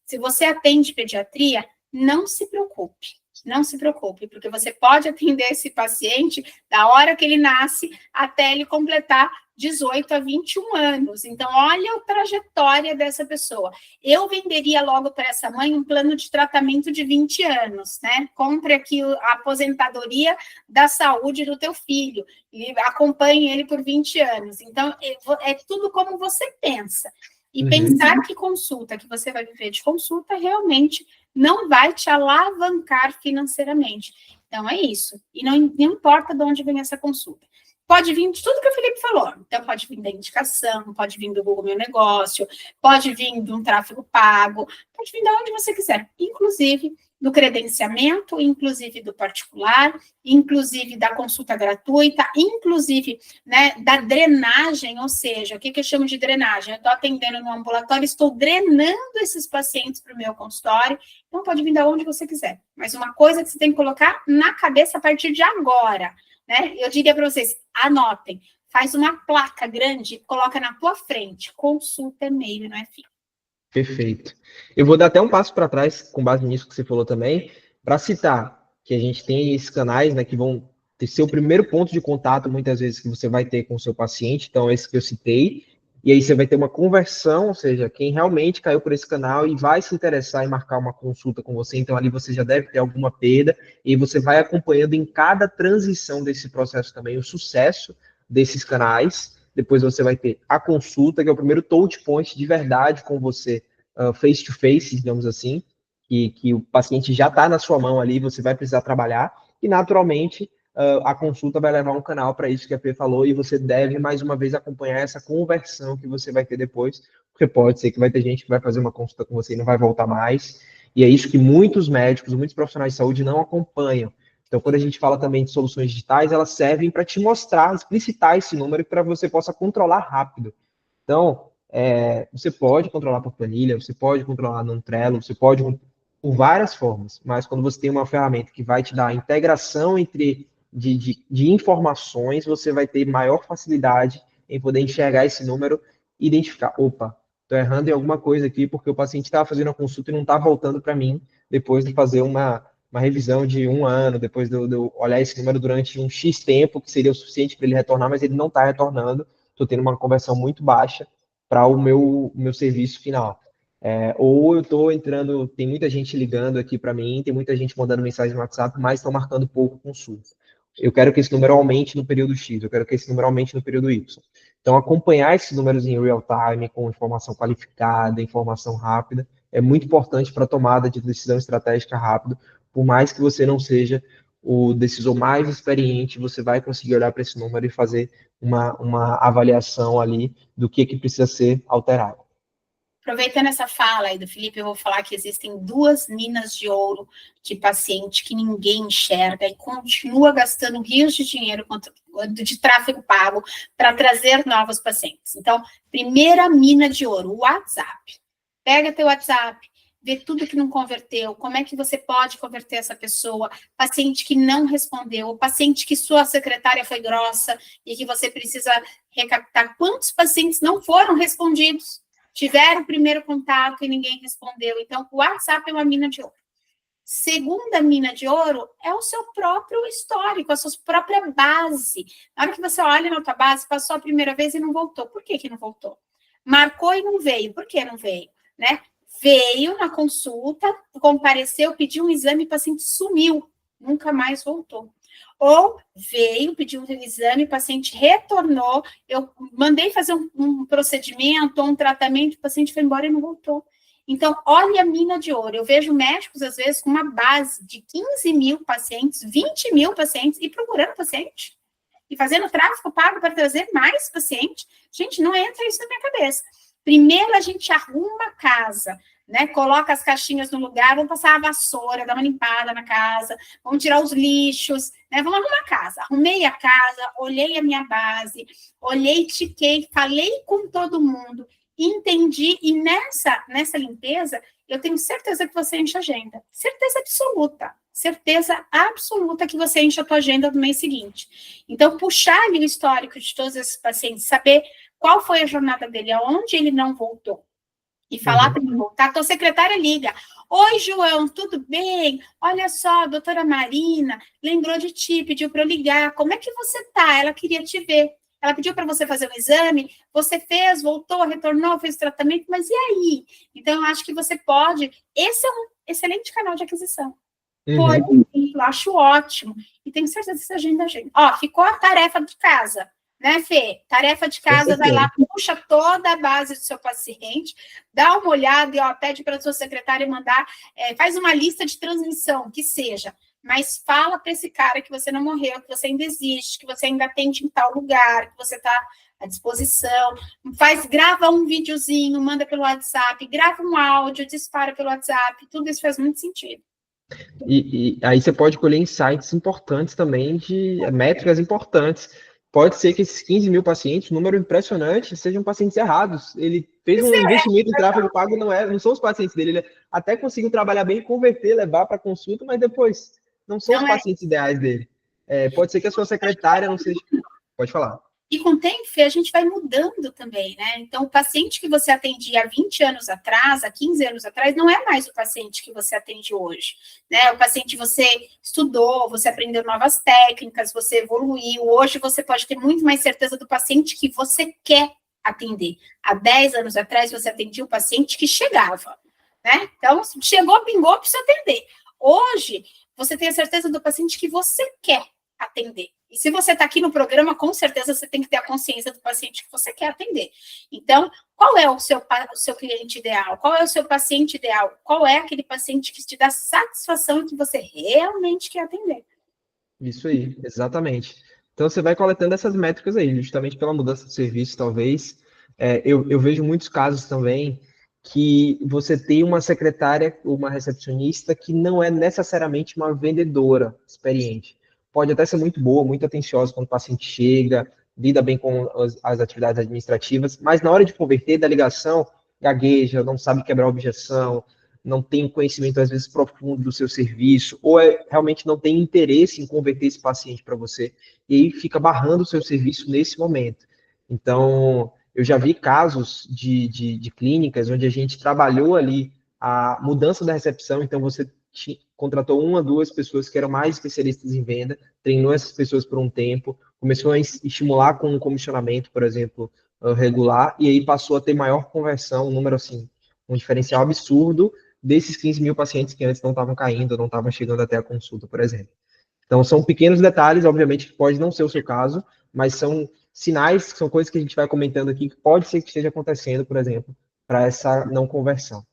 Se você atende pediatria, não se preocupe. Não se preocupe, porque você pode atender esse paciente da hora que ele nasce até ele completar 18 a 21 anos. Então, olha a trajetória dessa pessoa. Eu venderia logo para essa mãe um plano de tratamento de 20 anos, né? Compre aqui a aposentadoria da saúde do teu filho e acompanhe ele por 20 anos. Então, é tudo como você pensa. E pensar que consulta, que você vai viver de consulta, realmente não vai te alavancar financeiramente. Então, é isso. E não importa de onde vem essa consulta. Pode vir de tudo que o Felipe falou. Então, pode vir da indicação, pode vir do Google Meu Negócio, pode vir de um tráfego pago, pode vir de onde você quiser. Inclusive do credenciamento, inclusive do particular, inclusive da consulta gratuita, inclusive, né, da drenagem, ou seja, o que eu chamo de drenagem? Eu estou atendendo no ambulatório, estou drenando esses pacientes para o meu consultório, então pode vir de onde você quiser. Mas uma coisa que você tem que colocar na cabeça a partir de agora, né? Eu diria para vocês, anotem, faz uma placa grande, coloca na tua frente, consulta e-mail, não é fim. Perfeito. Eu vou dar até um passo para trás, com base nisso que você falou também, para citar que a gente tem esses canais, né, que vão ser o primeiro ponto de contato, muitas vezes, que você vai ter com o seu paciente, então esse que eu citei, e aí você vai ter uma conversão, ou seja, quem realmente caiu por esse canal e vai se interessar em marcar uma consulta com você, então ali você já deve ter alguma perda, e você vai acompanhando em cada transição desse processo também o sucesso desses canais. Depois você vai ter a consulta, que é o primeiro touch point de verdade com você, face to face, digamos assim, que o paciente já está na sua mão ali, você vai precisar trabalhar, e naturalmente a consulta vai levar um canal para isso que a P falou, e você deve, mais uma vez, acompanhar essa conversão que você vai ter depois, porque pode ser que vai ter gente que vai fazer uma consulta com você e não vai voltar mais, e é isso que muitos médicos, muitos profissionais de saúde não acompanham. Então, quando a gente fala também de soluções digitais, elas servem para te mostrar, explicitar esse número para você possa controlar rápido. Então, você pode controlar por planilha, você pode controlar no Trello, você pode por várias formas, mas quando você tem uma ferramenta que vai te dar a integração de informações, você vai ter maior facilidade em poder enxergar esse número e identificar, opa, estou errando em alguma coisa aqui, porque o paciente estava fazendo a consulta e não está voltando para mim depois de fazer uma revisão de 1 ano, depois de eu olhar esse número durante um X tempo, que seria o suficiente para ele retornar, mas ele não está retornando, estou tendo uma conversão muito baixa para o meu serviço final. Ou eu estou entrando, tem muita gente ligando aqui para mim, tem muita gente mandando mensagem no WhatsApp, mas estão marcando pouco consulta. Eu quero que esse número aumente no período X, eu quero que esse número aumente no período Y. Então, acompanhar esses números em real time, com informação qualificada, informação rápida, é muito importante para a tomada de decisão estratégica rápido. Por mais que você não seja o decisor mais experiente, você vai conseguir olhar para esse número e fazer uma avaliação ali do que precisa ser alterado. Aproveitando essa fala aí do Felipe, eu vou falar que existem 2 minas de ouro de paciente que ninguém enxerga e continua gastando rios de dinheiro de tráfego pago para trazer novos pacientes. Então, primeira mina de ouro, o WhatsApp. Pega teu WhatsApp, vê tudo que não converteu, como é que você pode converter essa pessoa, paciente que não respondeu, paciente que sua secretária foi grossa e que você precisa recaptar. Quantos pacientes não foram respondidos? Tiveram o primeiro contato e ninguém respondeu. Então, o WhatsApp é uma mina de ouro. Segunda mina de ouro é o seu próprio histórico, a sua própria base. Na hora que você olha na tua base, passou a primeira vez e não voltou. Por que não voltou? Marcou e não veio. Por que não veio? Né? Veio na consulta, compareceu, pediu um exame, o paciente sumiu. Nunca mais voltou. Ou veio, pediu um exame, o paciente retornou, eu mandei fazer um procedimento ou um tratamento, o paciente foi embora e não voltou. Então, olha a mina de ouro. Eu vejo médicos, às vezes, com uma base de 15 mil pacientes, 20 mil pacientes, e procurando paciente. E fazendo tráfego pago para trazer mais paciente. Gente, não entra isso na minha cabeça. Primeiro, a gente arruma a casa, né? Coloca as caixinhas no lugar, vamos passar a vassoura, dar uma limpada na casa, vamos tirar os lixos, né? Vamos arrumar a casa. Arrumei a casa, olhei a minha base, olhei, tiquei, falei com todo mundo, entendi, e nessa limpeza, eu tenho certeza que você enche a agenda. Certeza absoluta que você enche a tua agenda do mês seguinte. Então, puxar ali o histórico de todos esses pacientes, saber qual foi a jornada dele, aonde ele não voltou, e falar para ele voltar. Tua secretária liga. Oi, João, tudo bem? Olha só, a doutora Marina lembrou de ti, pediu para eu ligar. Como é que você tá? Ela queria te ver. Ela pediu para você fazer um exame, você fez, voltou, retornou, fez o tratamento, mas e aí? Então, eu acho que você pode... Esse é um excelente canal de aquisição. Pode, eu acho ótimo. E tenho certeza que você agenda a gente. Ó, ficou a tarefa de casa, né, Fê? Tarefa de casa, vai lá, puxa toda a base do seu paciente, dá uma olhada e ó, pede para a sua secretária mandar, faz uma lista de transmissão, que seja, mas fala para esse cara que você não morreu, que você ainda existe, que você ainda atende em tal lugar, que você está à disposição, grava um videozinho, manda pelo WhatsApp, grava um áudio, dispara pelo WhatsApp, tudo isso faz muito sentido. E aí você pode colher insights importantes também, de métricas importantes. Pode ser que esses 15 mil pacientes, um número impressionante, sejam pacientes errados. Ele fez um investimento em tráfego pago, não são os pacientes dele. Ele até conseguiu trabalhar bem, converter, levar para consulta, mas depois não são os pacientes ideais dele. Pode ser que a sua secretária não seja... Pode falar. E com o tempo, a gente vai mudando também, né? Então, o paciente que você atendia há 20 anos atrás, há 15 anos atrás, não é mais o paciente que você atende hoje, né? O paciente que você estudou, você aprendeu novas técnicas, você evoluiu. Hoje, você pode ter muito mais certeza do paciente que você quer atender. Há 10 anos atrás, você atendia o paciente que chegava, né? Então, chegou, pingou, precisa atender. Hoje, você tem a certeza do paciente que você quer atender. E se você está aqui no programa, com certeza você tem que ter a consciência do paciente que você quer atender. Então, qual é o seu cliente ideal? Qual é o seu paciente ideal? Qual é aquele paciente que te dá satisfação e que você realmente quer atender? Isso aí, exatamente. Então, você vai coletando essas métricas aí, justamente pela mudança de serviço, talvez. Eu vejo muitos casos também que você tem uma secretária, uma recepcionista, que não é necessariamente uma vendedora experiente. Pode até ser muito boa, muito atenciosa quando o paciente chega, lida bem com as atividades administrativas, mas na hora de converter da ligação, gagueja, não sabe quebrar objeção, não tem um conhecimento, às vezes, profundo do seu serviço, ou realmente não tem interesse em converter esse paciente para você, e aí fica barrando o seu serviço nesse momento. Então, eu já vi casos de clínicas onde a gente trabalhou ali a mudança da recepção, então você contratou 1 a 2 pessoas que eram mais especialistas em venda, treinou essas pessoas por um tempo, começou a estimular com um comissionamento, por exemplo, regular, e aí passou a ter maior conversão, um número assim, um diferencial absurdo desses 15 mil pacientes que antes não estavam caindo, não estavam chegando até a consulta, por exemplo. Então, são pequenos detalhes, obviamente, que pode não ser o seu caso, mas são sinais, são coisas que a gente vai comentando aqui, que pode ser que esteja acontecendo, por exemplo, para essa não conversão.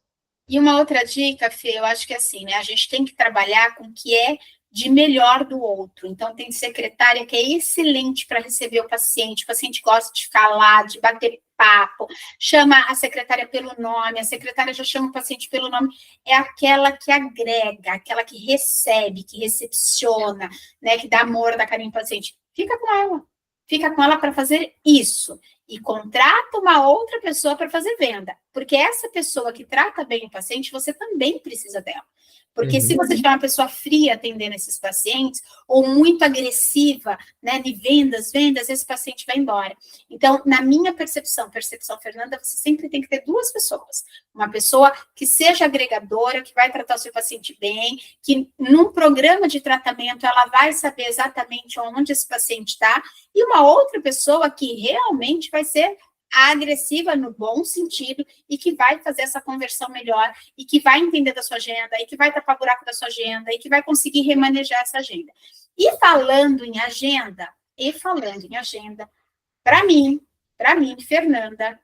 E uma outra dica, Fê, eu acho que é assim, né? A gente tem que trabalhar com o que é de melhor do outro. Então, tem secretária que é excelente para receber o paciente gosta de ficar lá, de bater papo, chama a secretária pelo nome, a secretária já chama o paciente pelo nome, é aquela que agrega, aquela que recebe, que recepciona, né, que dá amor, dá carinho ao paciente. Fica com ela para fazer isso. E contrata uma outra pessoa para fazer venda. Porque essa pessoa que trata bem o paciente, você também precisa dela. Porque se você tiver uma pessoa fria atendendo esses pacientes, ou muito agressiva, né, de vendas, esse paciente vai embora. Então, na minha percepção, Fernanda, você sempre tem que ter 2 pessoas. Uma pessoa que seja agregadora, que vai tratar o seu paciente bem, que num programa de tratamento ela vai saber exatamente onde esse paciente está, e uma outra pessoa que realmente vai ser agressiva no bom sentido e que vai fazer essa conversão melhor e que vai entender da sua agenda e que vai tapar buraco da sua agenda e que vai conseguir remanejar essa agenda. E falando em agenda, para mim, Fernanda,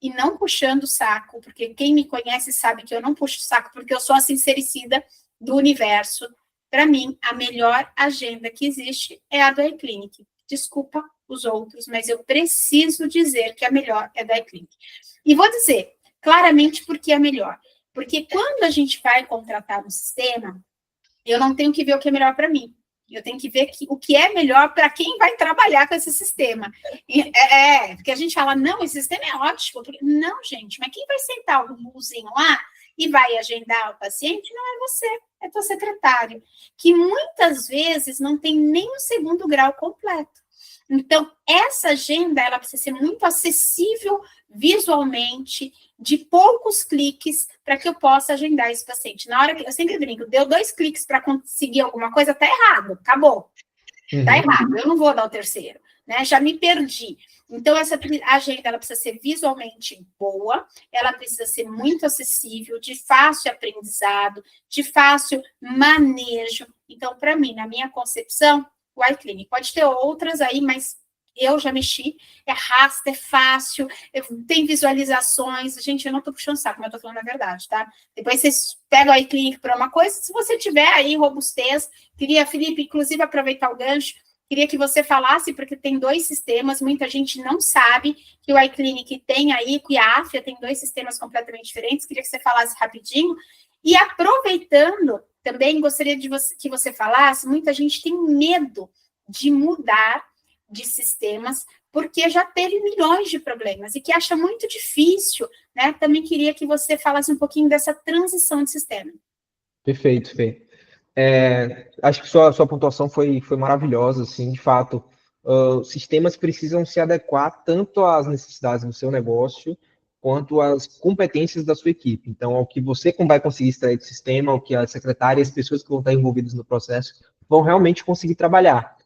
e não puxando o saco, porque quem me conhece sabe que eu não puxo o saco, porque eu sou a sincericida do universo. Para mim, a melhor agenda que existe é a do iClinic. Desculpa os outros, mas eu preciso dizer que a melhor é da iClinic. E vou dizer claramente por que é melhor. Porque quando a gente vai contratar um sistema, eu não tenho que ver o que é melhor para mim. Eu tenho que ver o que é melhor para quem vai trabalhar com esse sistema. Porque a gente fala, não, esse sistema é ótimo. Não, gente, mas quem vai sentar o buzinho lá e vai agendar o paciente não é você, é teu secretário, que muitas vezes não tem nem o 2º grau completo. Então, essa agenda, ela precisa ser muito acessível visualmente, de poucos cliques, para que eu possa agendar esse paciente. Na hora que eu sempre brinco, deu 2 cliques para conseguir alguma coisa, tá errado, acabou. Tá errado, eu não vou dar o 3º, né? Já me perdi. Então, essa agenda, ela precisa ser visualmente boa, ela precisa ser muito acessível, de fácil aprendizado, de fácil manejo. Então, para mim, na minha concepção, o iClinic. Pode ter outras aí, mas eu já mexi, é raster, é fácil, tem visualizações. Gente, eu não estou puxando saco, mas eu estou falando a verdade, tá? Depois vocês pegam aí clique para uma coisa, se você tiver aí robustez, queria, Felipe, inclusive aproveitar o gancho, queria que você falasse, porque tem 2 sistemas, muita gente não sabe que o iClinic tem aí, que a Afya tem 2 sistemas completamente diferentes, queria que você falasse rapidinho. E aproveitando, também gostaria que você falasse, muita gente tem medo de mudar de sistemas, porque já teve milhões de problemas, e que acha muito difícil, né? Também queria que você falasse um pouquinho dessa transição de sistema. Perfeito, Fê. Acho que sua pontuação foi maravilhosa, assim, de fato. Sistemas precisam se adequar tanto às necessidades do seu negócio, quanto às competências da sua equipe. Então, ao que você vai conseguir extrair do sistema, ao que a secretária e as pessoas que vão estar envolvidas no processo vão realmente conseguir trabalhar.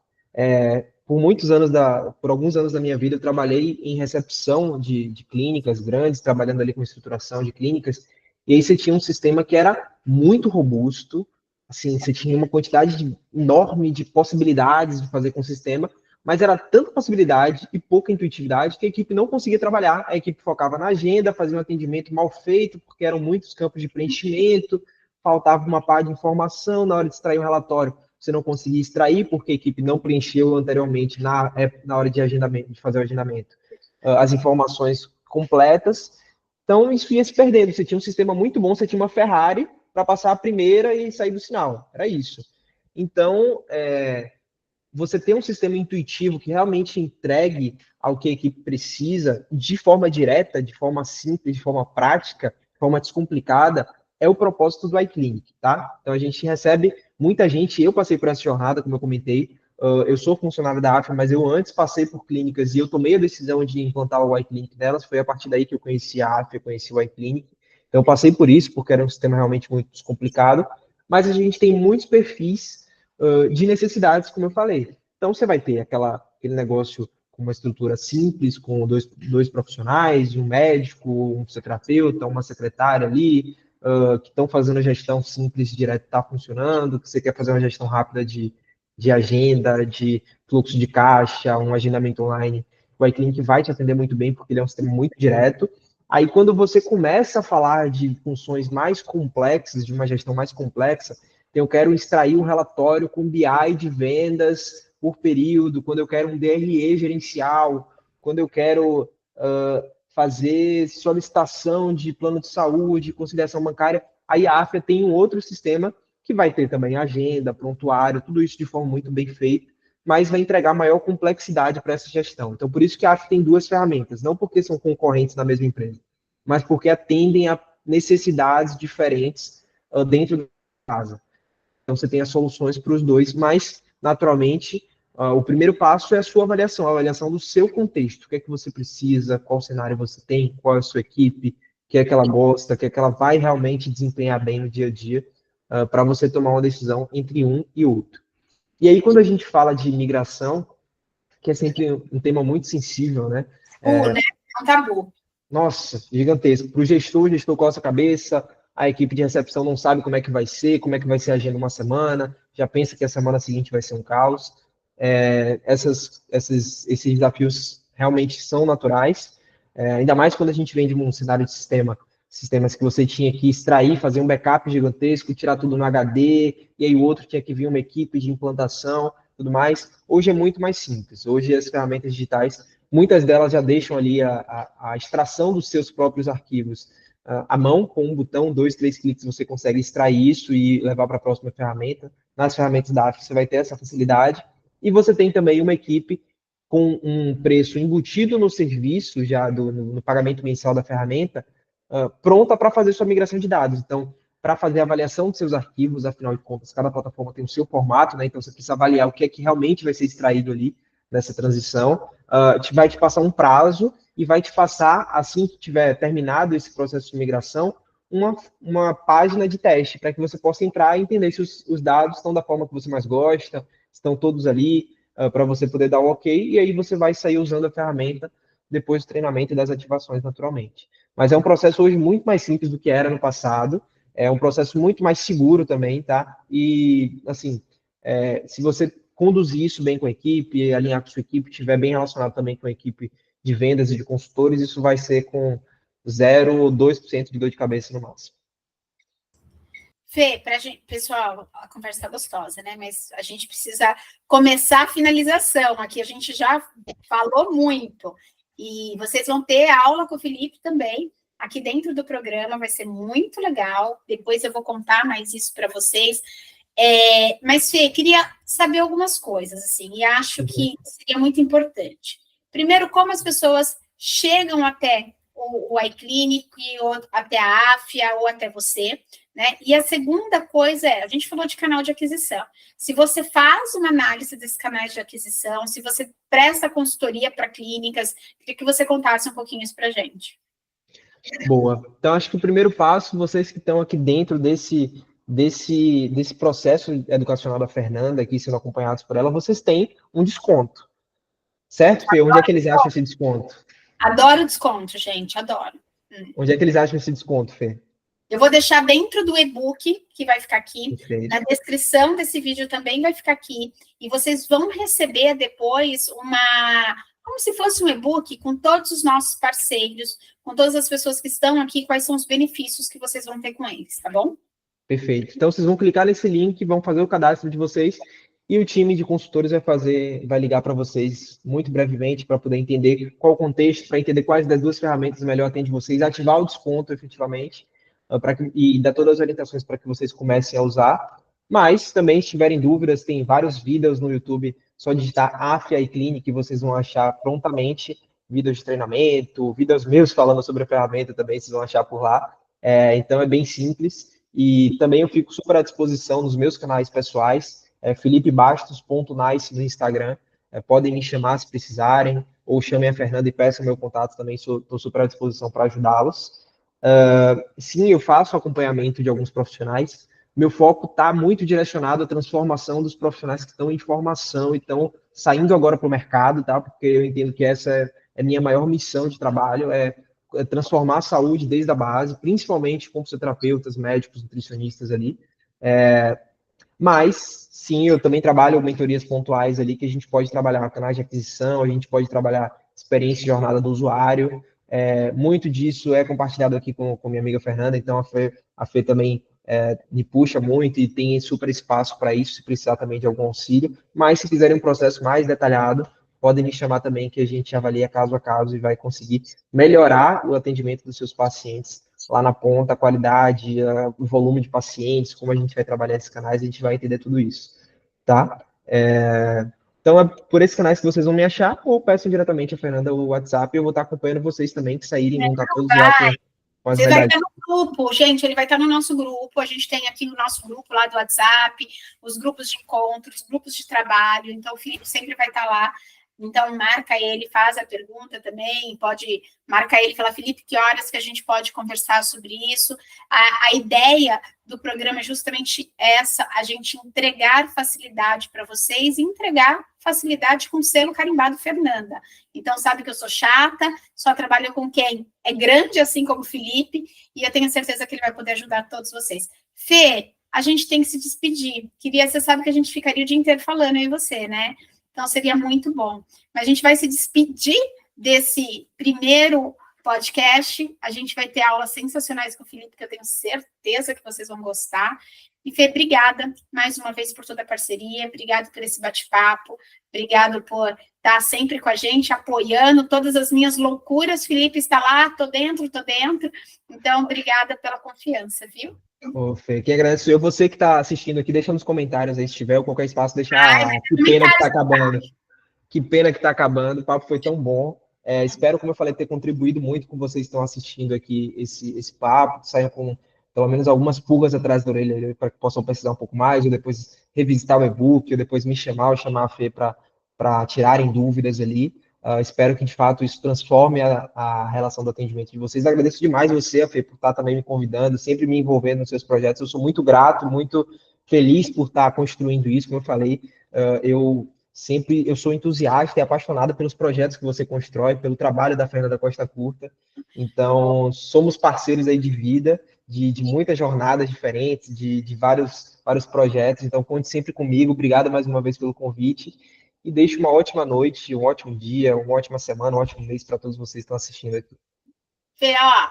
Por alguns anos da minha vida, eu trabalhei em recepção de clínicas grandes, trabalhando ali com estruturação de clínicas, e aí você tinha um sistema que era muito robusto, assim, você tinha uma quantidade enorme de possibilidades de fazer com o sistema, mas era tanta possibilidade e pouca intuitividade que a equipe não conseguia trabalhar. A equipe focava na agenda, fazia um atendimento mal feito, porque eram muitos campos de preenchimento, faltava uma parte de informação na hora de extrair um relatório. Você não conseguia extrair porque a equipe não preencheu anteriormente na hora de agendamento, de fazer o agendamento, as informações completas. Então, isso ia se perdendo. Você tinha um sistema muito bom, você tinha uma Ferrari para passar a primeira e sair do sinal. Era isso. Então, você ter um sistema intuitivo que realmente entregue ao que a equipe precisa de forma direta, de forma simples, de forma prática, de forma descomplicada, é o propósito do iClinic, tá? Então, a gente recebe muita gente, eu passei por essa jornada, como eu comentei, eu sou funcionário da Afya, mas eu antes passei por clínicas e eu tomei a decisão de implantar o iClinic delas, foi a partir daí que eu conheci a Afya, conheci o iClinic. Então, eu passei por isso, porque era um sistema realmente muito descomplicado, mas a gente tem muitos perfis de necessidades, como eu falei. Então, você vai ter aquele negócio com uma estrutura simples, com dois profissionais, um médico, um fisioterapeuta, uma secretária ali, que estão fazendo a gestão simples, direto, está funcionando, que você quer fazer uma gestão rápida de agenda, de fluxo de caixa, um agendamento online. O iClinic vai te atender muito bem, porque ele é um sistema muito direto. Aí, quando você começa a falar de funções mais complexas, de uma gestão mais complexa, eu quero extrair um relatório com BI de vendas por período, quando eu quero um DRE gerencial, quando eu quero fazer solicitação de plano de saúde, conciliação bancária, aí a Afya tem um outro sistema que vai ter também agenda, prontuário, tudo isso de forma muito bem feita, mas vai entregar maior complexidade para essa gestão. Então, por isso que a Afya tem 2 ferramentas, não porque são concorrentes na mesma empresa, mas porque atendem a necessidades diferentes dentro da casa. Então, você tem as soluções para os dois, mas, naturalmente, o primeiro passo é a avaliação do seu contexto. O que é que você precisa, qual cenário você tem, qual é a sua equipe, o que é que ela gosta, o que é que ela vai realmente desempenhar bem no dia a dia, para você tomar uma decisão entre um e outro. E aí, quando a gente fala de migração, que é sempre um tema muito sensível, né? Né? É um tabu. Nossa, gigantesco. Para o gestor coça a cabeça, a equipe de recepção não sabe como é que vai ser a agenda uma semana, já pensa que a semana seguinte vai ser um caos. Esses desafios realmente são naturais, ainda mais quando a gente vem de um cenário de sistemas que você tinha que extrair, fazer um backup gigantesco, tirar tudo no HD, e aí o outro tinha que vir uma equipe de implantação, tudo mais. Hoje é muito mais simples. Hoje as ferramentas digitais, muitas delas já deixam ali a extração dos seus próprios arquivos à mão, com um botão, 2, 3 cliques, você consegue extrair isso e levar para a próxima ferramenta. Nas ferramentas da Afya você vai ter essa facilidade. E você tem também uma equipe com um preço embutido no serviço, já no pagamento mensal da ferramenta, pronta para fazer sua migração de dados. Então, para fazer a avaliação dos seus arquivos, afinal de contas, cada plataforma tem o seu formato, né? Então você precisa avaliar o que é que realmente vai ser extraído ali nessa transição. Vai te passar um prazo e vai te passar, assim que tiver terminado esse processo de migração, uma página de teste, para que você possa entrar e entender se os dados estão da forma que você mais gosta, estão todos ali, para você poder dar o ok, e aí você vai sair usando a ferramenta depois do treinamento e das ativações naturalmente. Mas é um processo hoje muito mais simples do que era no passado, é um processo muito mais seguro também, tá? E, assim, se você conduzir isso bem com a equipe, alinhar com a sua equipe, estiver bem relacionado também com a equipe de vendas e de consultores, isso vai ser com 0 ou 2% de dor de cabeça no máximo. Fê, pra gente, pessoal, a conversa está gostosa, né? Mas a gente precisa começar a finalização. Aqui a gente já falou muito. E vocês vão ter aula com o Felipe também, aqui dentro do programa, vai ser muito legal. Depois eu vou contar mais isso para vocês. Mas, Fê, queria saber algumas coisas, assim, e acho que seria muito importante. Primeiro, como as pessoas chegam até o iClinic, ou até a Afia, ou até você, né? E a segunda coisa a gente falou de canal de aquisição. Se você faz uma análise desses canais de aquisição, se você presta consultoria para clínicas, queria que você contasse um pouquinho isso para a gente. Boa. Então, acho que o primeiro passo, vocês que estão aqui dentro desse processo educacional da Fernanda, aqui sendo acompanhados por ela, vocês têm um desconto. Certo, Fê? Onde é que eles acham esse desconto? Adoro desconto, gente, adoro. Onde é que eles acham esse desconto, Fê? Eu vou deixar dentro do e-book, que vai ficar aqui. Perfeito. Na descrição desse vídeo também vai ficar aqui. E vocês vão receber depois como se fosse um e-book com todos os nossos parceiros, com todas as pessoas que estão aqui, quais são os benefícios que vocês vão ter com eles, tá bom? Perfeito. Então, vocês vão clicar nesse link, vão fazer o cadastro de vocês e o time de consultores vai ligar para vocês muito brevemente para poder entender qual o contexto, para entender quais das duas ferramentas melhor atende vocês, ativar o desconto efetivamente e dar todas as orientações para que vocês comecem a usar. Mas também, se tiverem dúvidas, tem vários vídeos no YouTube, só digitar Afia iClinic que vocês vão achar prontamente vídeos de treinamento, vídeos meus falando sobre a ferramenta também, vocês vão achar por lá. Então, é bem simples. E também eu fico super à disposição nos meus canais pessoais, felipebastos.nice no Instagram. Podem me chamar se precisarem, ou chamem a Fernanda e peçam meu contato também, estou super à disposição para ajudá-los. Sim, eu faço acompanhamento de alguns profissionais. Meu foco está muito direcionado à transformação dos profissionais que estão em formação e estão saindo agora para o mercado, tá? Porque eu entendo que essa é a minha maior missão de trabalho, transformar a saúde desde a base, principalmente com fisioterapeutas, médicos, nutricionistas ali. Mas, sim, eu também trabalho mentorias pontuais ali, que a gente pode trabalhar canais de aquisição, a gente pode trabalhar experiência e jornada do usuário. Muito disso é compartilhado aqui com minha amiga Fernanda, então a Fê também me puxa muito e tem super espaço para isso, se precisar também de algum auxílio. Mas, se quiserem um processo mais detalhado, podem me chamar também, que a gente avalia caso a caso e vai conseguir melhorar o atendimento dos seus pacientes lá na ponta, a qualidade, o volume de pacientes, como a gente vai trabalhar esses canais, a gente vai entender tudo isso, tá? Então, é por esses canais que vocês vão me achar, ou peçam diretamente a Fernanda o WhatsApp, e eu vou estar acompanhando vocês também, que saírem, vão estar todos lá com as Você vai verdades. estar no grupo, gente, ele vai estar no nosso grupo, a gente tem aqui no nosso grupo lá do WhatsApp, os grupos de encontros, grupos de trabalho, então o Felipe sempre vai estar lá. Então, marca ele, faz a pergunta também, pode marcar ele e falar, Felipe, que horas que a gente pode conversar sobre isso? A ideia do programa é justamente essa, a gente entregar facilidade para vocês e entregar facilidade com selo carimbado Fernanda. Então, sabe que eu sou chata, só trabalho com quem é grande, assim como o Felipe, e eu tenho certeza que ele vai poder ajudar todos vocês. Fê, a gente tem que se despedir. Você sabe que a gente ficaria o dia inteiro falando, eu e você, né? Então, seria muito bom. Mas a gente vai se despedir desse primeiro podcast. A gente vai ter aulas sensacionais com o Felipe, que eu tenho certeza que vocês vão gostar. E, Fê, obrigada mais uma vez por toda a parceria. Obrigado por esse bate-papo. Obrigado por estar sempre com a gente, apoiando todas as minhas loucuras. Felipe está lá, tô dentro. Então, obrigada pela confiança, viu? Ô, Fê, quem agradece eu, você que está assistindo aqui, deixa nos comentários aí, se tiver, ou qualquer espaço, que pena que está acabando. Que pena que está acabando, o papo foi tão bom. Espero, como eu falei, ter contribuído muito com vocês que estão assistindo aqui esse papo, saiam com pelo menos algumas pulgas atrás da orelha para que possam pesquisar um pouco mais, ou depois revisitar o e-book, ou depois me chamar ou chamar a Fê para tirarem dúvidas ali. Espero que, de fato, isso transforme a relação do atendimento de vocês. Agradeço demais você, Fê, por estar também me convidando, sempre me envolvendo nos seus projetos. Eu sou muito grato, muito feliz por estar construindo isso, como eu falei. Eu sou entusiasta e apaixonado pelos projetos que você constrói, pelo trabalho da Fernanda Costa Curta. Então, somos parceiros aí de vida de muitas jornadas diferentes, de vários projetos. Então, conte sempre comigo. Obrigado mais uma vez pelo convite. E deixe uma ótima noite, um ótimo dia, uma ótima semana, um ótimo mês para todos vocês que estão assistindo aqui. Fê, ó,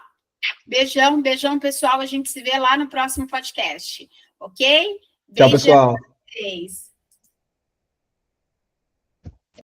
beijão, beijão, pessoal. A gente se vê lá no próximo podcast, ok? Tchau, Beijão pessoal. pra vocês.